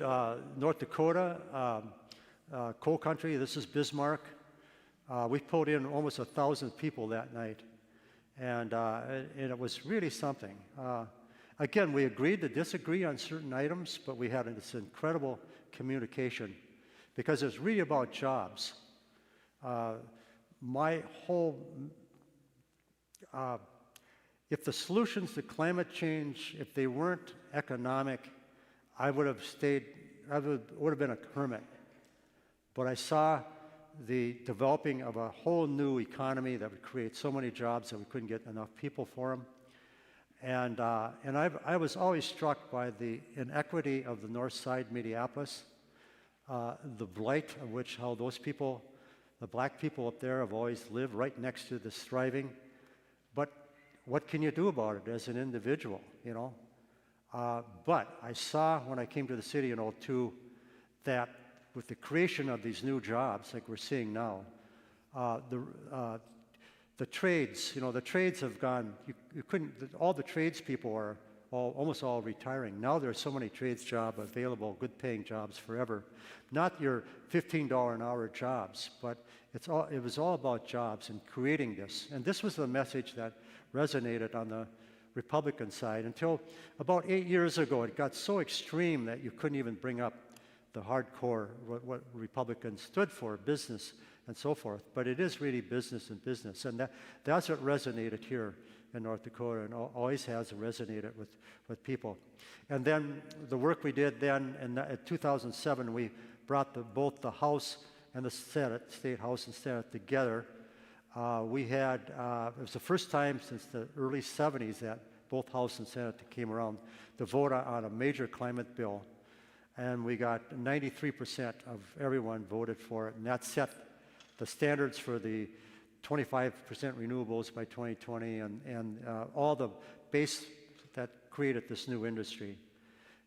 North Dakota, coal country. This is Bismarck. We pulled in almost 1,000 people that night. And it was really something. Again, we agreed to disagree on certain items, but we had this incredible communication because it's really about jobs. My whole, if the solutions to climate change, if they weren't economic, I would have stayed, would have been a hermit. But I saw the developing of a whole new economy that would create so many jobs that we couldn't get enough people for them. And I was always struck by the inequity of the north side, Minneapolis, the blight of which, how those people, the black people up there, have always lived right next to this thriving. But what can you do about it as an individual, you know? But I saw when I came to the city in 2002 that with the creation of these new jobs like we're seeing now, the trades, you know, the trades have gone, you couldn't, all the trades people are almost all retiring. Now there's so many trades jobs available, good paying jobs forever. Not your $15 an hour jobs, but it was all about jobs and creating this. And this was the message that resonated on the Republican side until about 8 years ago. It got so extreme that you couldn't even bring up the hardcore, what Republicans stood for, business and so forth. But it is really business and business. And that's what resonated here in North Dakota, and always has resonated with people. And then the work we did then in 2007, we brought both the House and the Senate, State House and Senate together. We had, it was the first time since the early 70s that both House and Senate came around to vote on a major climate bill. And we got 93% of everyone voted for it, and that set the standards for the 25% renewables by 2020 and all the base that created this new industry.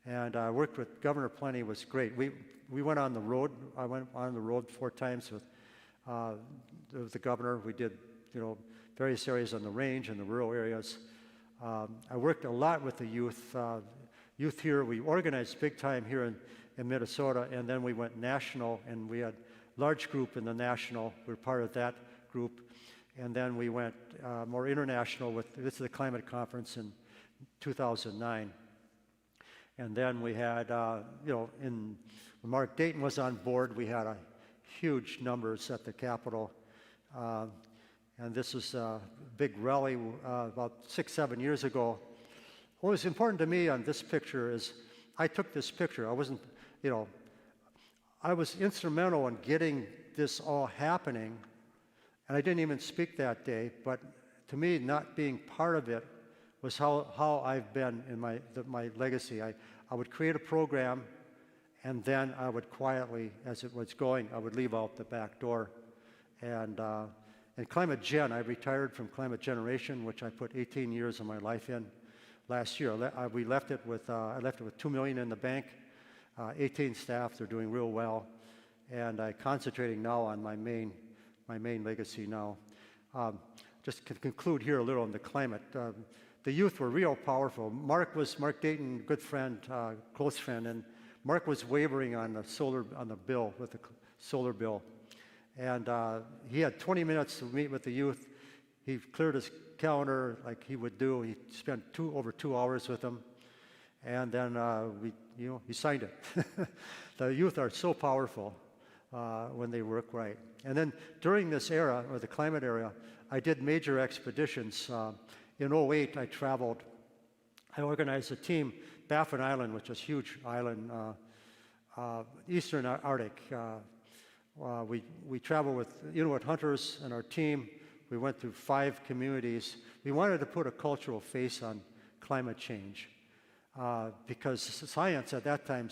And I worked with Governor Plenty. It was great. We went on the road. I went on the road 4 times with the governor. We did, you know, various areas on the range and the rural areas. I worked a lot with the youth. Youth here, we organized big time here in Minnesota, and then we went national, and we had a large group in the national. We were part of that group. And then we went more international with, this is the climate conference in 2009. And then we had, you know, when Mark Dayton was on board, we had huge numbers at the Capitol. And this is a big rally about 6-7 years ago. What was important to me on this picture is I took this picture. I wasn't, you know, I was instrumental in getting this all happening, and I didn't even speak that day, but to me, not being part of it was how I've been in my legacy. I would create a program, and then I would quietly, as it was going, I would leave out the back door. And Climate Gen, I retired from Climate Generation, which I put 18 years of my life in last year. We left it with, I left it with $2 million in the bank, 18 staff, they're doing real well, and I'm concentrating now on my main legacy now. Just to conclude here a little on the climate. The youth were real powerful. Mark Dayton, good friend, close friend, and Mark was wavering on the bill, with the solar bill. And he had 20 minutes to meet with the youth. He cleared his calendar like he would do. He spent over 2 hours with them. And then he signed it. The youth are so powerful when they work right. And then during this era, or the climate era, I did major expeditions. In '08, I organized a team, Baffin Island, which is a huge island, eastern Arctic. We traveled with Inuit hunters and our team. We went through 5 communities. We wanted to put a cultural face on climate change because science at that time,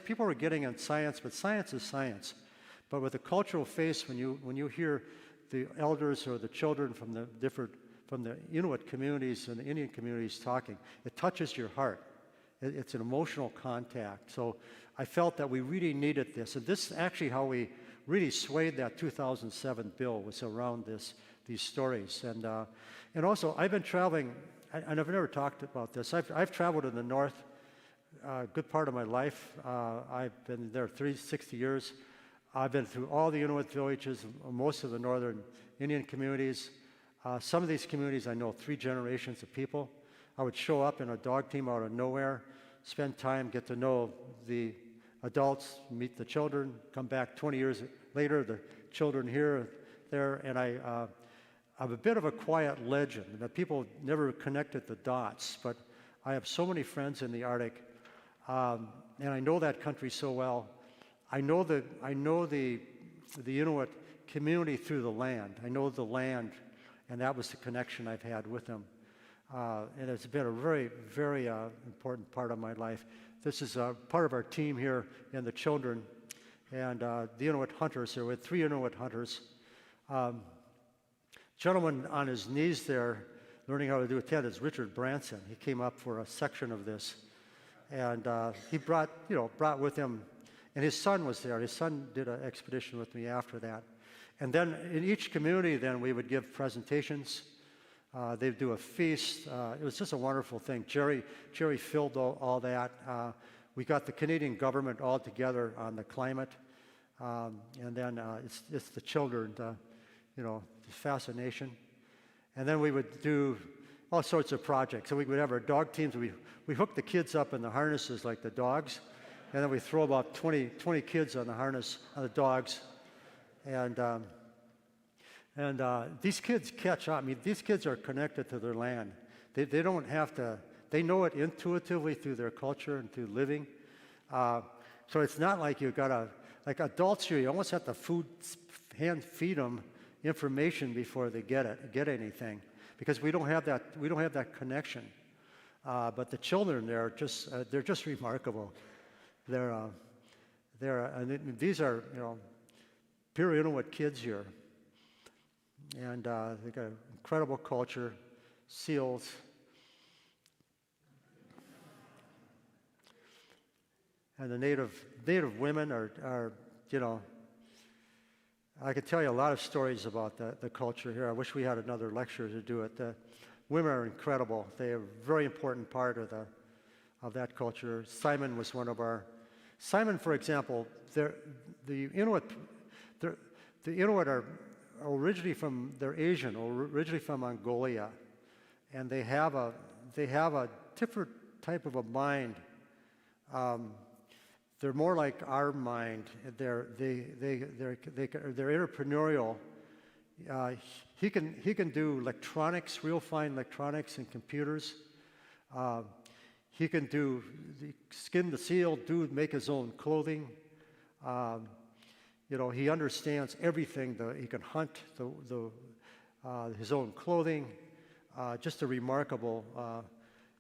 people were getting on science, but science is science. But with a cultural face, when you hear the elders or the children from the Inuit communities and the Indian communities talking, it touches your heart. It's an emotional contact. So I felt that we really needed this. And this is actually how we really swayed that 2007 bill, was around these stories. And also, I've been traveling, and I've never talked about this. I've traveled in the north a good part of my life. I've been there 60 years. I've been through all the Inuit villages, most of the northern Indian communities. Some of these communities I know 3 generations of people. I would show up in a dog team out of nowhere, spend time, get to know the adults, meet the children, come back 20 years later, the children here, there, and I'm a bit of a quiet legend, that people never connected the dots, but I have so many friends in the Arctic, and I know that country so well. I know the Inuit community through the land. I know the land, and that was the connection I've had with them. And it's been a very, very important part of my life. This is part of our team here, and the children, and the Inuit hunters. There were 3 Inuit hunters. Gentleman on his knees there, learning how to do a tent, is Richard Branson. He came up for a section of this, and he brought with him. And his son was there. His son did an expedition with me after that. And then in each community, then we would give presentations. They'd do a feast. It was just a wonderful thing. Jerry filled all that. We got the Canadian government all together on the climate. And then it's the children, the fascination. And then we would do all sorts of projects. So we would have our dog teams. We hooked the kids up in the harnesses like the dogs. And then we throw about 20 kids on the harness, on the dogs. And these kids catch on. I mean, these kids are connected to their land. They don't have to, they know it intuitively through their culture and through living. So it's not like you've got to, like adults here, you almost have to hand feed them information before they get anything. Because we don't have that connection. But the children, they're just remarkable. And these are, pure Inuit kids here. And they got an incredible culture, seals. And the native women are I could tell you a lot of stories about the culture here. I wish we had another lecture to do it. The women are incredible. They are a very important part of that culture. Simon was one of our. Simon, for example, the Inuit are originally they're Asian, originally from Mongolia, and they have a different type of a mind. They're more like our mind. They're entrepreneurial. He can do electronics, real fine electronics and computers. He can skin the seal, make his own clothing. You know, he understands everything. He can hunt his own clothing. Just a remarkable.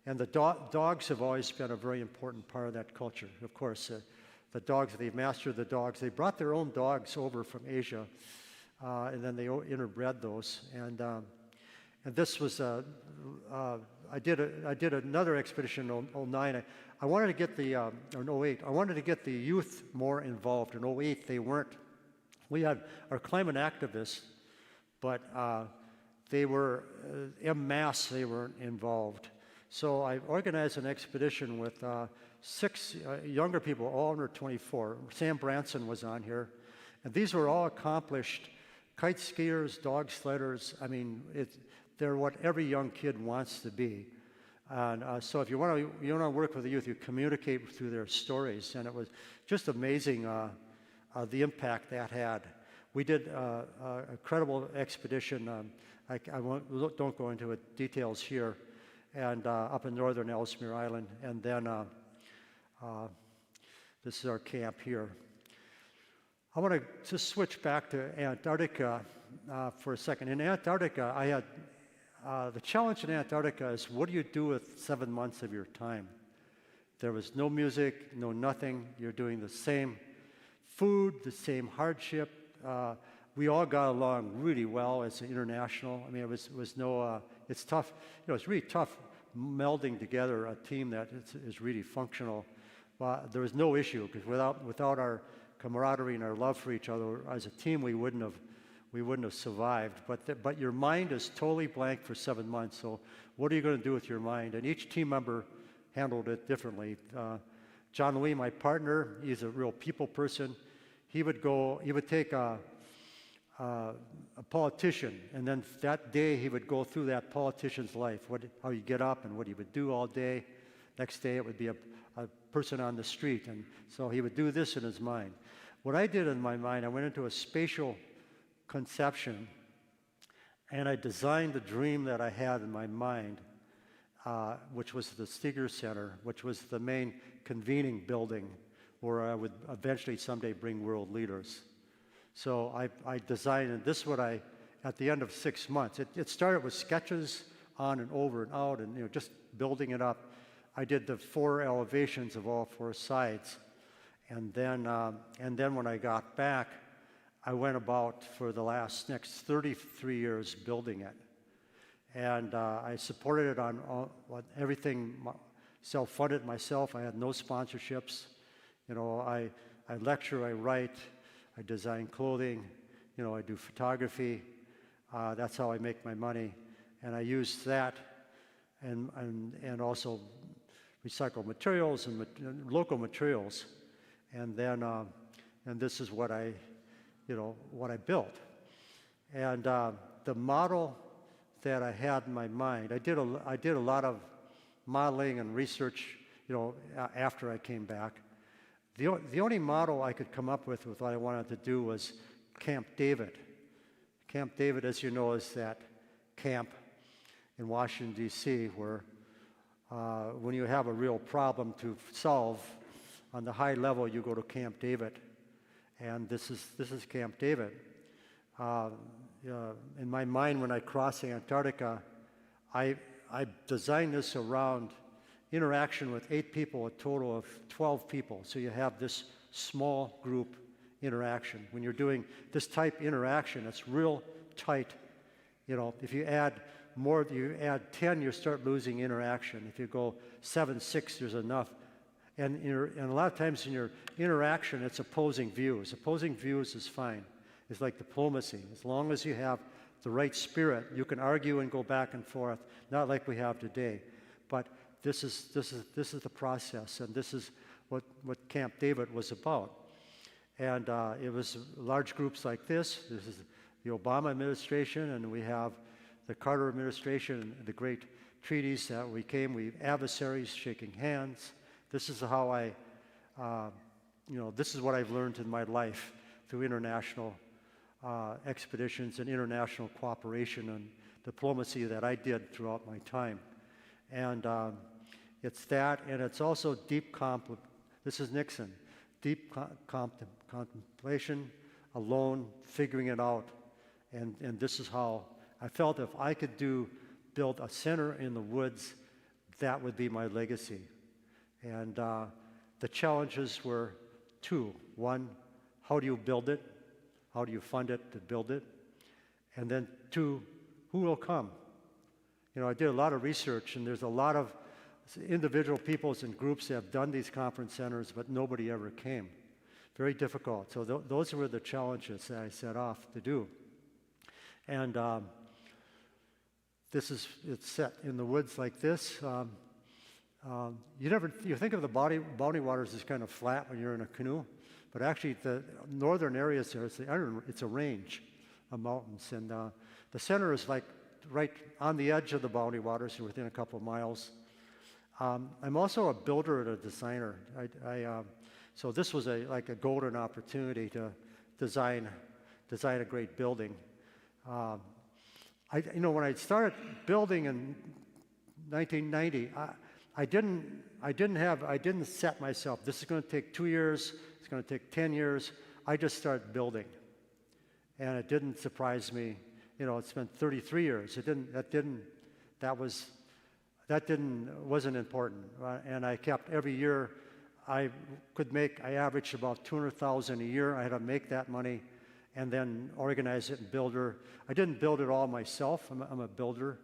And the dogs have always been a very important part of that culture. Of course, the dogs, they've mastered the dogs. They brought their own dogs over from Asia, and then they interbred those. And this was, I did another expedition in '09. I wanted to get or in '08, I wanted to get the youth more involved. In '08, they weren't. We had our climate activists, but they were, en masse, they weren't involved. So I organized an expedition with 6 younger people, all under 24. Sam Branson was on here. And these were all accomplished kite skiers, dog sledders. I mean, they're what every young kid wants to be. And so if you want to work with the youth, you communicate through their stories. And it was just amazing the impact that had. We did a incredible expedition. I don't go into details here. And up in northern Ellesmere Island. And then this is our camp here. I want to just switch back to Antarctica for a second. In Antarctica, I had the challenge in Antarctica is what do you do with 7 months of your time? There was no music, no nothing. You're doing the same food, the same hardship. We all got along really well as an international. I mean, it was no. It's tough. You know, it's really tough melding together a team that is really functional. But there was no issue because without our camaraderie and our love for each other as a team, we wouldn't have survived. But your mind is totally blank for 7 months. So what are you going to do with your mind? And each team member handled it differently. John Lee, my partner, he's a real people person. He would take a politician, and then that day he would go through that politician's life, how you get up and what he would do all day. Next day it would be a person on the street, and so he would do this in his mind. What I did in my mind, I went into a spatial conception, and I designed the dream that I had in my mind, which was the Steger Center, which was the main convening building where I would eventually someday bring world leaders. So I designed, and this is what at the end of 6 months, it started with sketches on and over and out, and just building it up. I did the 4 elevations of all 4 sides, and then when I got back, I went about for the next 33 years building it, and I supported it on everything, self-funded myself. I had no sponsorships. I lecture, I write. I design clothing, I do photography. That's how I make my money. And I use that and also recycle materials and local materials. And then, and this is what I built. And the model that I had in my mind, I did a lot of modeling and research, after I came back. The only model I could come up with what I wanted to do was Camp David. Camp David, as you know, is that camp in Washington, D.C., where when you have a real problem to solve on the high level, you go to Camp David. And this is Camp David. In my mind, when I crossed Antarctica, I designed this around interaction with 8 people, a total of 12 people. So you have this small group interaction. When you're doing this type interaction, it's real tight. If you add more, you add 10, you start losing interaction. If you go 7, 6, there's enough. And a lot of times in your interaction, it's opposing views. Opposing views is fine. It's like diplomacy. As long as you have the right spirit, you can argue and go back and forth, not like we have today. But this is the process, and this is what Camp David was about. And it was large groups like this. This is the Obama administration, and we have the Carter administration, and the great treaties that we adversaries shaking hands. This is how this is what I've learned in my life through international expeditions and international cooperation and diplomacy that I did throughout my time. And it's that, and it's also this is Nixon, deep contemplation alone, figuring it out. And this is how I felt if I could build a center in the woods, that would be my legacy. And the challenges were two. One, how do you build it? How do you fund it to build it? And then two, who will come? You know, I did a lot of research, and there's a lot of individual peoples and groups that have done these conference centers, but nobody ever came. Very difficult. So those were the challenges that I set off to do. And it's set in the woods like this. You think of the Boundary Waters as kind of flat when you're in a canoe, but actually the northern areas there, it's a range of mountains. And the center is like right on the edge of the Boundary Waters, within a couple of miles. I'm also a builder and a designer. So this was like a golden opportunity to design a great building. When I started building in 1990, I didn't set myself, this is going to take 2 years, it's going to take 10 years. I just started building. And it didn't surprise me. You know, it's been 33 years. Wasn't important. And I kept every year, I averaged about $200,000 a year. I had to make that money and then organize it and build her. I didn't build it all myself. I'm a builder.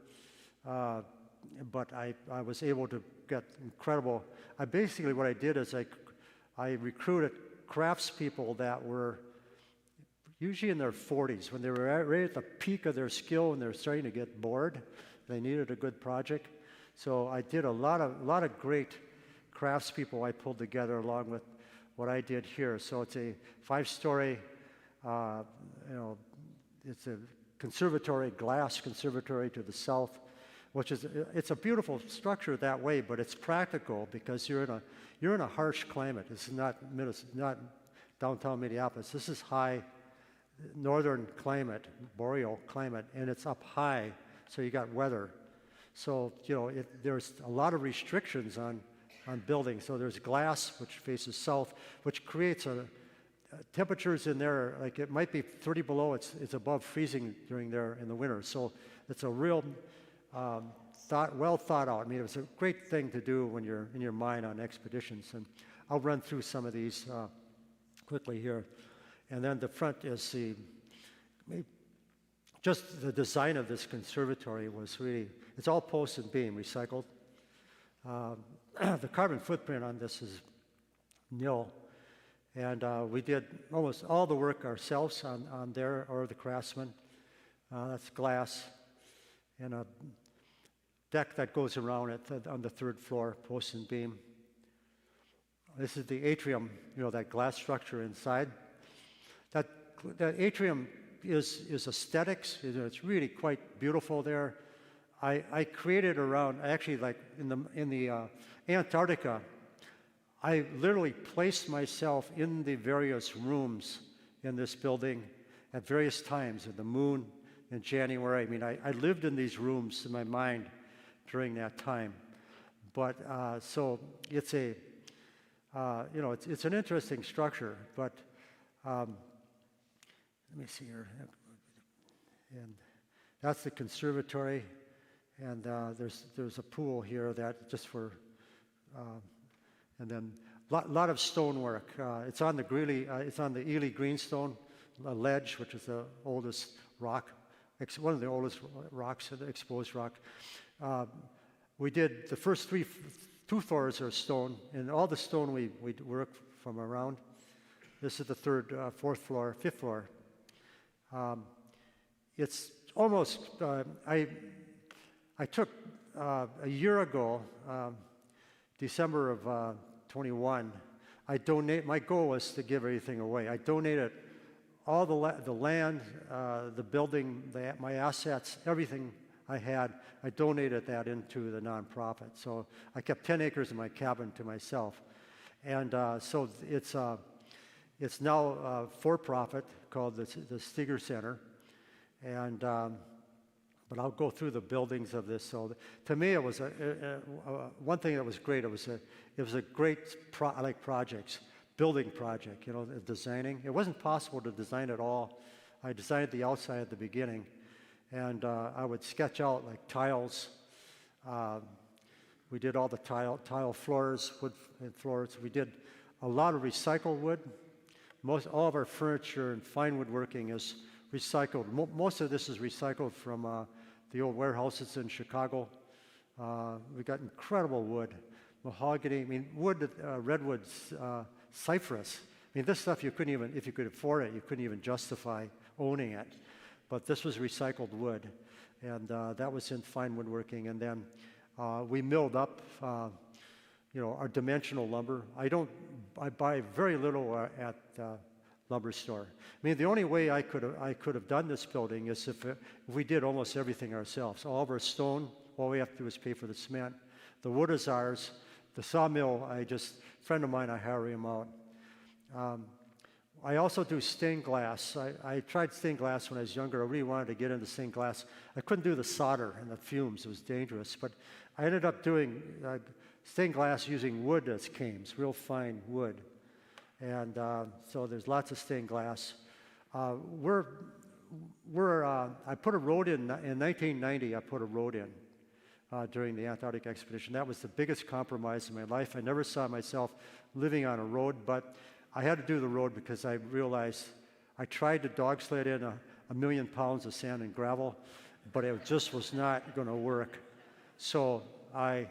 But I was able to get incredible. What I did is I recruited craftspeople that were usually in their 40s, when they were right at the peak of their skill and they're starting to get bored. They needed a good project. So I did a lot of great craftspeople I pulled together along with what I did here. So it's a 5-story, it's a conservatory, glass conservatory to the south, it's a beautiful structure that way, but it's practical because you're in a harsh climate. This is not downtown Minneapolis. This is high northern climate, boreal climate, and it's up high, so you got weather. So, there's a lot of restrictions on building. So there's glass, which faces south, which creates temperatures in there, like it might be 30 below, it's above freezing during there in the winter. So it's a real well thought out. I mean, it was a great thing to do when you're in your mine on expeditions. And I'll run through some of these quickly here. And then the front is just the design of this conservatory was really, it's all post and beam, recycled. The carbon footprint on this is nil. And we did almost all the work ourselves on there, or the craftsman. That's glass. And a deck that goes around it on the 3rd floor, post and beam. This is the atrium, that glass structure inside. That atrium is aesthetics. It's really quite beautiful there. I created around, actually, like in the Antarctica, I literally placed myself in the various rooms in this building at various times, at the moon in January. I mean, I lived in these rooms in my mind during that time. But so it's it's an interesting structure. But let me see here. And that's the conservatory. And there's a pool here that just for, and then a lot of stonework. It's on the Ely greenstone ledge, which is the oldest rock, one of the oldest rocks, exposed rock. We did the first 2 floors are stone, and all the stone we work from around. This is the 3rd, 4th floor, 5th floor. It's almost, I took a year ago, December of 21, my goal was to give everything away. I donated all the land, the building, my assets, everything I had, I donated that into the nonprofit. So I kept 10 acres in my cabin to myself. And so it's now for-profit, called the Steger Center. And but I'll go through the buildings of this. So to me, it was one thing that was great. It was a great, I like projects. building project, you know, the designing. It wasn't possible to design it all. I designed the outside at the beginning, and I would sketch out like tiles. We did all the tile floors, wood floors. We did a lot of recycled wood. All of our furniture and fine woodworking is recycled. Most of this is recycled from the old warehouses in Chicago. We got incredible wood, mahogany. I mean, wood, redwoods, cypress. I mean, this stuff you couldn't even, if you could afford it, you couldn't even justify owning it. But this was recycled wood, and that was in fine woodworking. And then we milled up, you know, our dimensional lumber. I buy very little at lumber store. I mean, the only way I could have done this building is if we did almost everything ourselves. All of our stone, all we have to do is pay for the cement. The wood is ours. The sawmill, friend of mine, I hire him out. I also do stained glass. I tried stained glass when I was younger. I really wanted to get into stained glass. I couldn't do the solder and the fumes. It was dangerous. But I ended up doing stained glass using wood as cames, real fine wood. And so there's lots of stained glass. I put a road in 1990. I put a road in during the Antarctic expedition. That was the biggest compromise in my life. I never saw myself living on a road, but I had to do the road because I realized I tried to dog sled in a million pounds of sand and gravel, but it just was not going to work. So I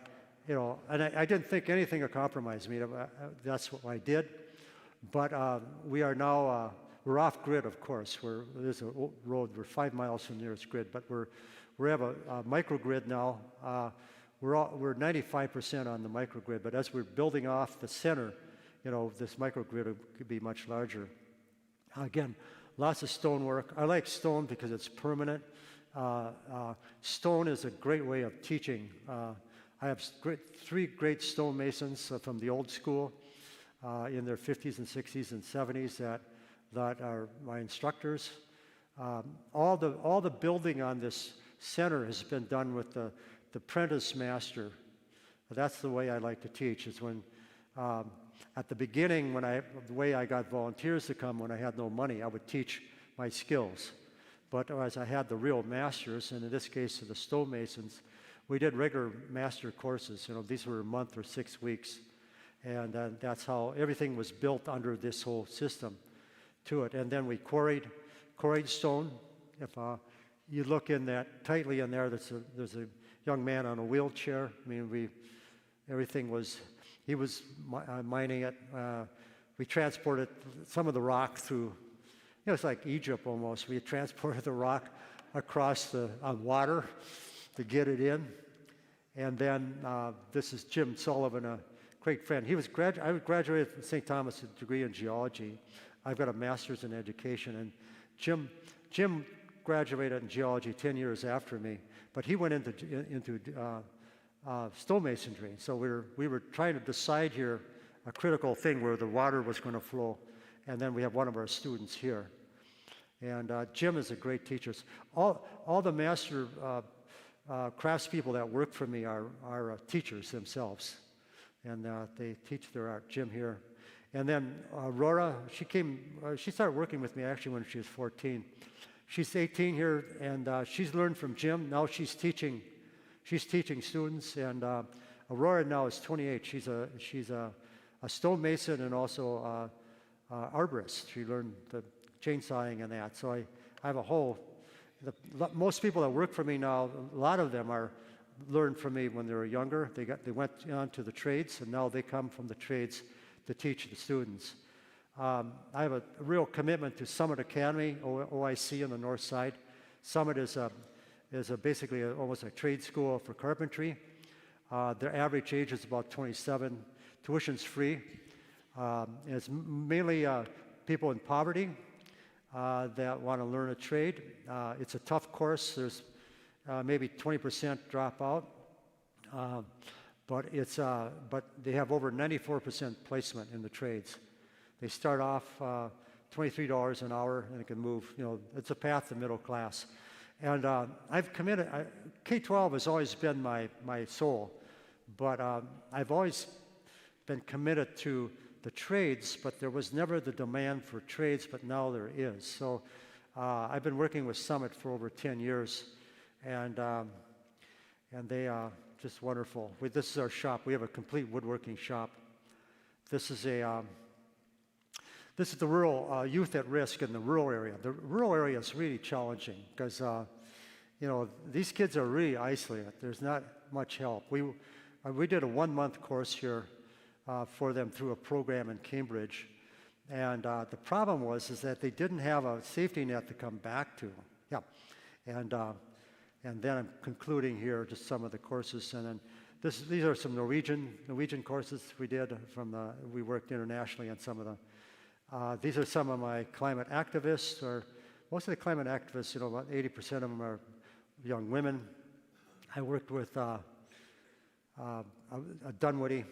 didn't think anything would compromise me. That's what I did. But we are now, we're off grid, of course. There's a road, we're 5 miles from the nearest grid, but we have a microgrid now. We're 95% on the microgrid, but as we're building off the center, you know, this microgrid could be much larger. Again, lots of stonework. I like stone because it's permanent. Stone is a great way of teaching. I have three great stonemasons from the old school in their 50s and 60s and 70s that are my instructors. All the building on this center has been done with the apprentice master. That's the way I like to teach, is when at the beginning, the way I got volunteers to come when I had no money, I would teach my skills. But as I had the real masters, and in this case the stonemasons, we did regular master courses. You know, these were a month or 6 weeks. And that's how everything was built under this whole system to it. And then we quarried stone. If you look in that tightly in there, there's a young man on a wheelchair. I mean, he was mining it. We transported some of the rock through, you know, it's like Egypt almost. We transported the rock across on water to get it in. And then this is Jim Sullivan, a great friend. I graduated from St. Thomas with a degree in geology. I've got a master's in education. And Jim graduated in geology 10 years after me, but he went into stonemasonry. So we were trying to decide here a critical thing where the water was going to flow. And then we have one of our students here. And Jim is a great teacher. All the master craftspeople that work for me are teachers themselves. And they teach their art. Jim here. And then Aurora, she started working with me actually when she was 14. She's 18 here, and she's learned from Jim. Now she's teaching students. And Aurora now is 28. She's a stonemason and also arborist. She learned the chainsawing and that. So I have most people that work for me now, a lot of them learned from me when they were younger. They went on to the trades, and now they come from the trades to teach the students. I have a real commitment to Summit Academy, OIC on the north side. Summit is basically almost a trade school for carpentry. Their average age is about 27. Tuition's free. It's mainly people in poverty that want to learn a trade. It's a tough course. There's maybe 20% drop out, but they have over 94% placement in the trades. They start off $23 an hour, and it can move. You know, it's a path to middle class. And I've committed. K-12 has always been my soul, but I've always been committed to the trades, but there was never the demand for trades, but now there is. So I've been working with Summit for over 10 years, and they are just wonderful. This is our shop. We have a complete woodworking shop. This is the rural youth at risk in the rural area. The rural area is really challenging because these kids are really isolated. There's not much help. We did a 1-month course here for them through a program in Cambridge, and the problem was that they didn't have a safety net to come back to. Yeah, and then I'm concluding here just some of the courses, and then these are some Norwegian courses we did we worked internationally on some of them. These are some of my climate activists, or most of the climate activists, about 80% of them are young women. I worked with Dunwoody.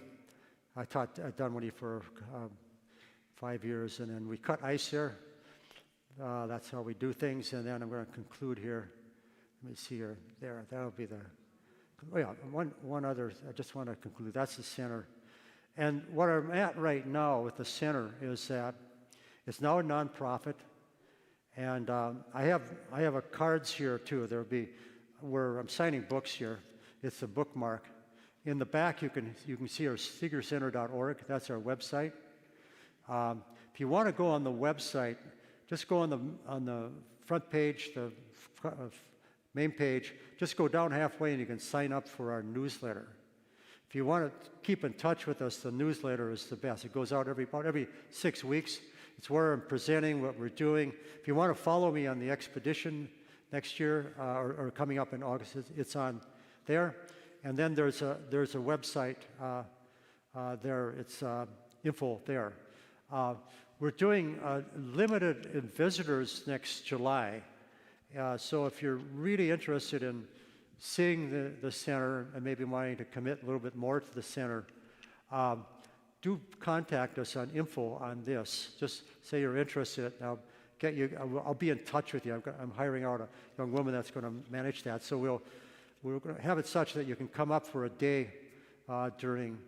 I taught at Dunwoody for 5 years, and then we cut ice here. That's how we do things, and then I'm going to conclude here. Let me see here. There, that'll be one other, I just want to conclude. That's the center. And what I'm at right now with the center is that it's now a nonprofit, and I have a cards here too. There'll be where I'm signing books here. It's a bookmark. In the back, you can see our stegercenter.org. That's our website. If you want to go on the website, just go on the front page, the main page. Just go down halfway, and you can sign up for our newsletter. If you want to keep in touch with us, the newsletter is the best. It goes out about every 6 weeks. It's where I'm presenting what we're doing. If you want to follow me on the expedition next year or coming up in August, it's on there. And then there's a website there. It's info there. We're doing limited visitors next July. So if you're really interested in seeing the center and maybe wanting to commit a little bit more to the center, do contact us on info on this. Just say you're interested. I'll be in touch with you. I'm hiring out a young woman that's going to manage that. So we're going to have it such that you can come up for a day during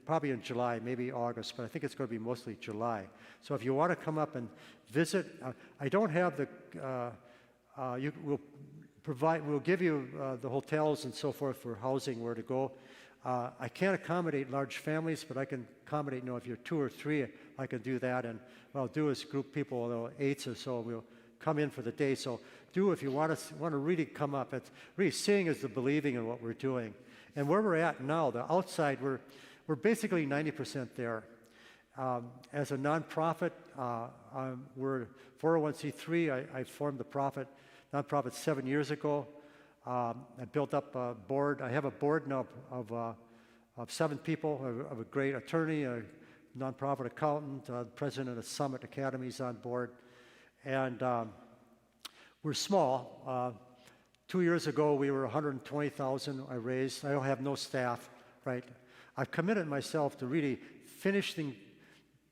probably in July, maybe August, but I think it's going to be mostly July. So if you want to come up and visit, I don't have we'll give you the hotels and so forth for housing, where to go. I can't accommodate large families, but I can accommodate, if you're 2 or 3, I can do that. And what I'll do is group people, 8 or so, we'll come in for the day. So if you want to really come up. It's really seeing is the believing in what we're doing. And where we're at now, the outside, we're basically 90% there. As a nonprofit, we're 401c3. I formed the nonprofit 7 years ago. I built up a board. I have a board now of 7 people. I have a great attorney, a nonprofit accountant, president of Summit Academies on board. And we're small. 2 years ago, we were 120,000 I raised. I don't have no staff, right? I've committed myself to really finishing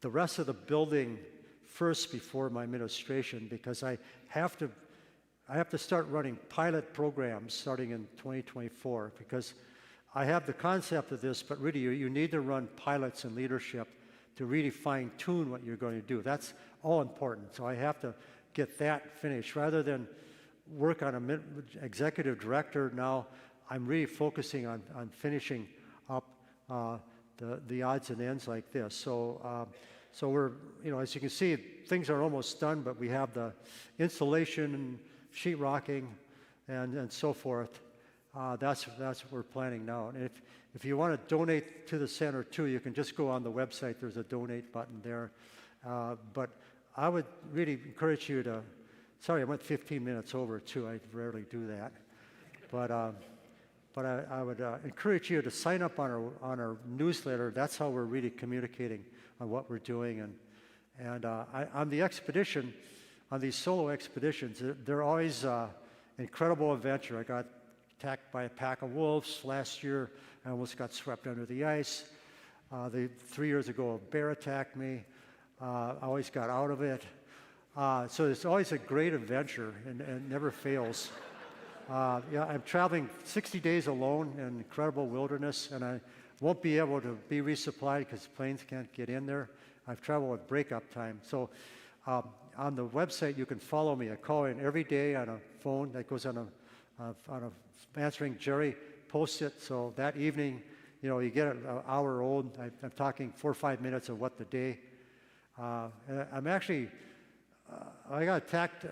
the rest of the building first before my administration, because I have to start running pilot programs starting in 2024, because I have the concept of this, but really you need to run pilots and leadership to really fine-tune what you're going to do. That's all important. So I have to get that finished. Rather than work on an executive director now, I'm really focusing on finishing up the odds and ends like this. So we're, as you can see, things are almost done, but we have the installation and sheetrocking and so forth. That's what we're planning now. And if you want to donate to the center too, you can just go on the website. There's a donate button there. But I would really encourage you to. Sorry, I went 15 minutes over too. I rarely do that. But I would encourage you to sign up on our newsletter. That's how we're really communicating on what we're doing. And on the expedition, on these solo expeditions, they're always incredible adventure. I got attacked by a pack of wolves last year. I almost got swept under the ice. 3 years ago, a bear attacked me. I always got out of it. So it's always a great adventure and never fails. I'm traveling 60 days alone in incredible wilderness, and won't be able to be resupplied because planes can't get in there. I've traveled with breakup time. So on the website, you can follow me. I call in every day on a phone that goes on a answering. Jerry posts it, so that evening, you get an hour old. I'm talking 4 or 5 minutes of what the day. I'm actually, I got attacked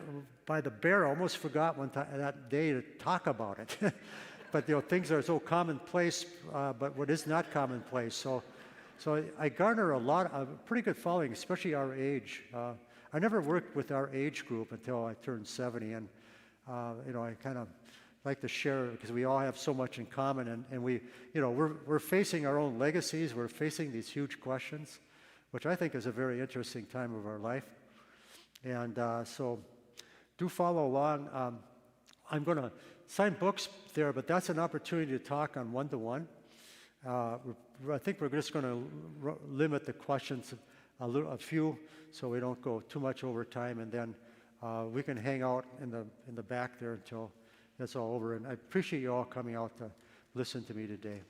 by the bear. I almost forgot that day to talk about it. But things are so commonplace, but what is not commonplace. So I garner a pretty good following, especially our age. I never worked with our age group until I turned 70, and I kind of like to share because we all have so much in common, and we're facing our own legacies. We're facing these huge questions, which I think is a very interesting time of our life. And so do follow along. I'm going to sign books there, but that's an opportunity to talk on one-to-one. I think we're just going to limit the questions a few so we don't go too much over time, and then we can hang out in the back there until that's all over. And I appreciate you all coming out to listen to me today.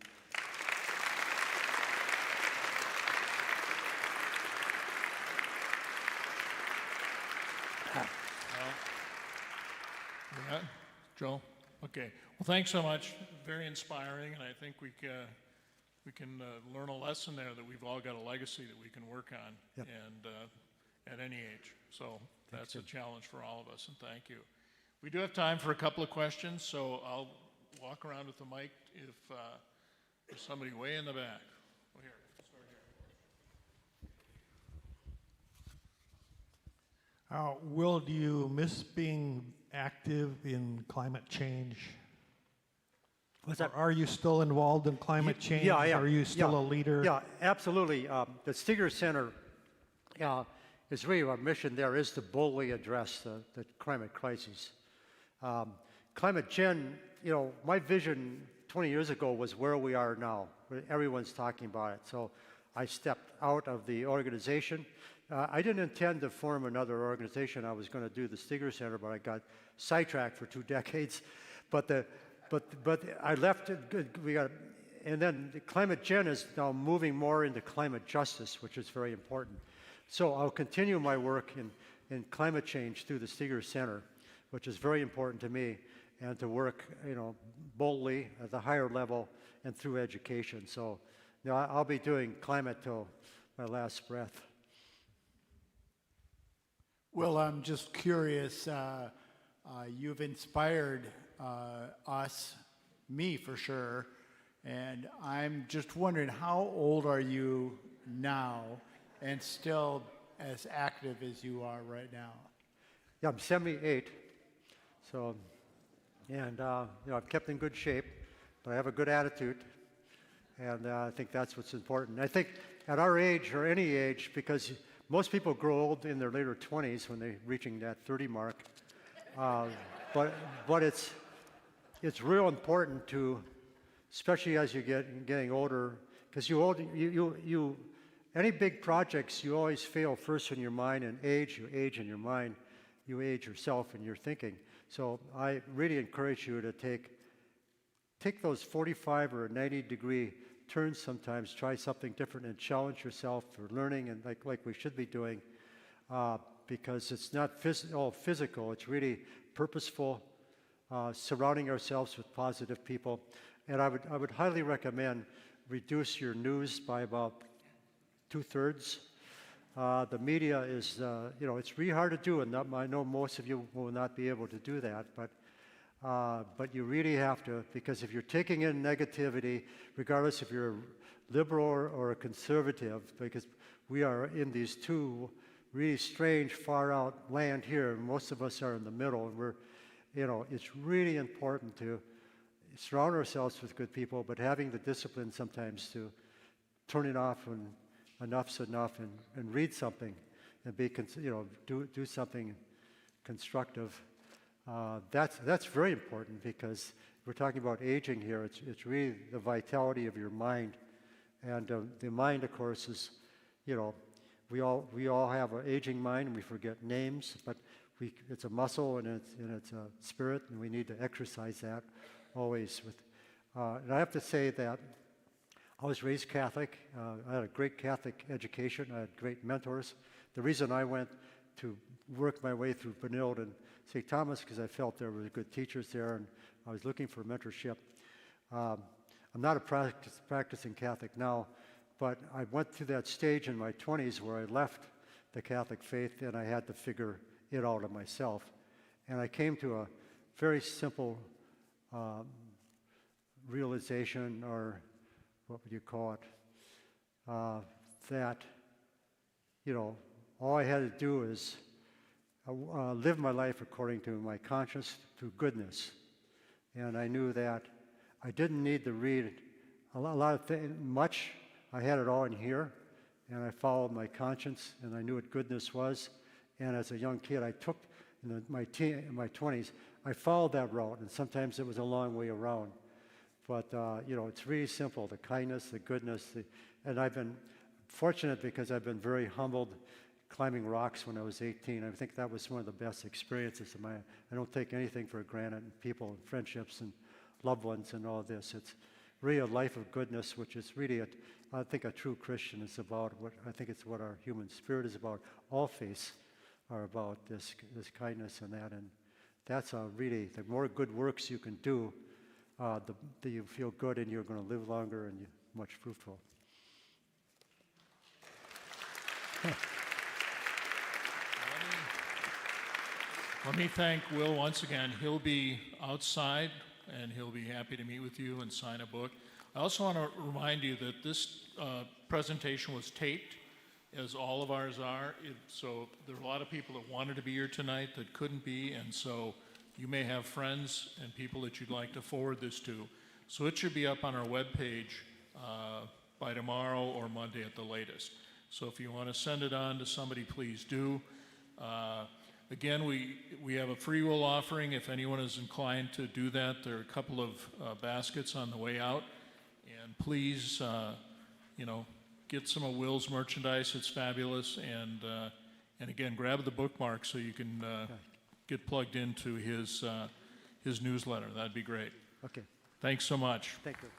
Yeah, Joe? Okay. Well, thanks so much. Very inspiring, and I think we can learn a lesson there that we've all got a legacy that we can work on, Yep. and at any age. So that's a challenge for all of us, and thank you. We do have time for a couple of questions, so I'll walk around with the mic if there's somebody way in the back. Well, here, start here. Will, do you miss being active in climate change? What's that? Or are you still involved in climate change? Yeah, I am. Are you still a leader? Yeah, absolutely. The Steger Center is really our mission there is to boldly address the climate crisis. Climate Gen, my vision 20 years ago was where we are now. Everyone's talking about it. So I stepped out of the organization. I didn't intend to form another organization. I was going to do the Steger Center, but I got sidetracked for 2 decades. But I left it good. And then the Climate Gen is now moving more into climate justice, which is very important. So I'll continue my work in climate change through the Steger Center, which is very important to me, and to work, boldly at the higher level and through education. So, I'll be doing climate till my last breath. Well, I'm just curious. You've inspired me for sure, and I'm just wondering, how old are you now, and still as active as you are right now? Yeah, I'm 78. So, and I've kept in good shape, but I have a good attitude, and I think that's what's important. I think at our age, or any age, because most people grow old in their later 20s when they're reaching that 30 mark, but it's real important to, especially as you're getting older, because any big projects, you always fail first in your mind, and you age in your mind, you age yourself in your thinking. So I really encourage you to take those 45 or 90-degree turns sometimes, try something different and challenge yourself for learning, and like we should be doing, because it's not all physical, it's really purposeful, surrounding ourselves with positive people. And I would highly recommend reduce your news by about 2/3. The media is, it's really hard to do, and I know most of you will not be able to do that, but you really have to, because if you're taking in negativity, regardless if you're a liberal or a conservative, because we are in these two really strange, far out land here, and most of us are in the middle, and it's really important to surround ourselves with good people, but having the discipline sometimes to turn it off when enough's enough, and read something, and do something constructive. That's very important, because we're talking about aging here. It's really the vitality of your mind, and the mind, of course, is, we all have an aging mind, and we forget names, but it's a muscle, and it's a spirit, and we need to exercise that always. And I have to say that I was raised Catholic. I had a great Catholic education. I had great mentors. The reason I went to work my way through Benilde and St. Thomas because I felt there were good teachers there, and I was looking for mentorship. I'm not a practicing Catholic now, but I went through that stage in my 20s where I left the Catholic faith and I had to figure it out of myself. And I came to a very simple realization, or what would you call it, that, all I had to do is live my life according to my conscience, to goodness. And I knew that I didn't need to read much. I had it all in here, and I followed my conscience, and I knew what goodness was. And as a young kid, I took, in my 20s, I followed that route, and sometimes it was a long way around. But, it's really simple, the kindness, the goodness. And I've been fortunate because I've been very humbled climbing rocks when I was 18. I think that was one of the best experiences of mine. I don't take anything for granted, and people and friendships and loved ones and all this. It's really a life of goodness, which is really, I think a true Christian is about. I think it's what our human spirit is about. All faiths are about this kindness and that. And that's really, the more good works you can do, the you feel good and you're going to live longer and you're much fruitful. Let me thank Will once again. He'll be outside and he'll be happy to meet with you and sign a book. I also want to remind you that this presentation was taped, as all of ours are. So there are a lot of people that wanted to be here tonight that couldn't be, and so you may have friends and people that you'd like to forward this to. So it should be up on our webpage by tomorrow or Monday at the latest. So if you want to send it on to somebody, please do. Again, we have a free will offering. If anyone is inclined to do that, there are a couple of baskets on the way out. And please, get some of Will's merchandise. It's fabulous. And again, grab the bookmark so you can get plugged into his newsletter. That'd be great. Okay. Thanks so much. Thank you.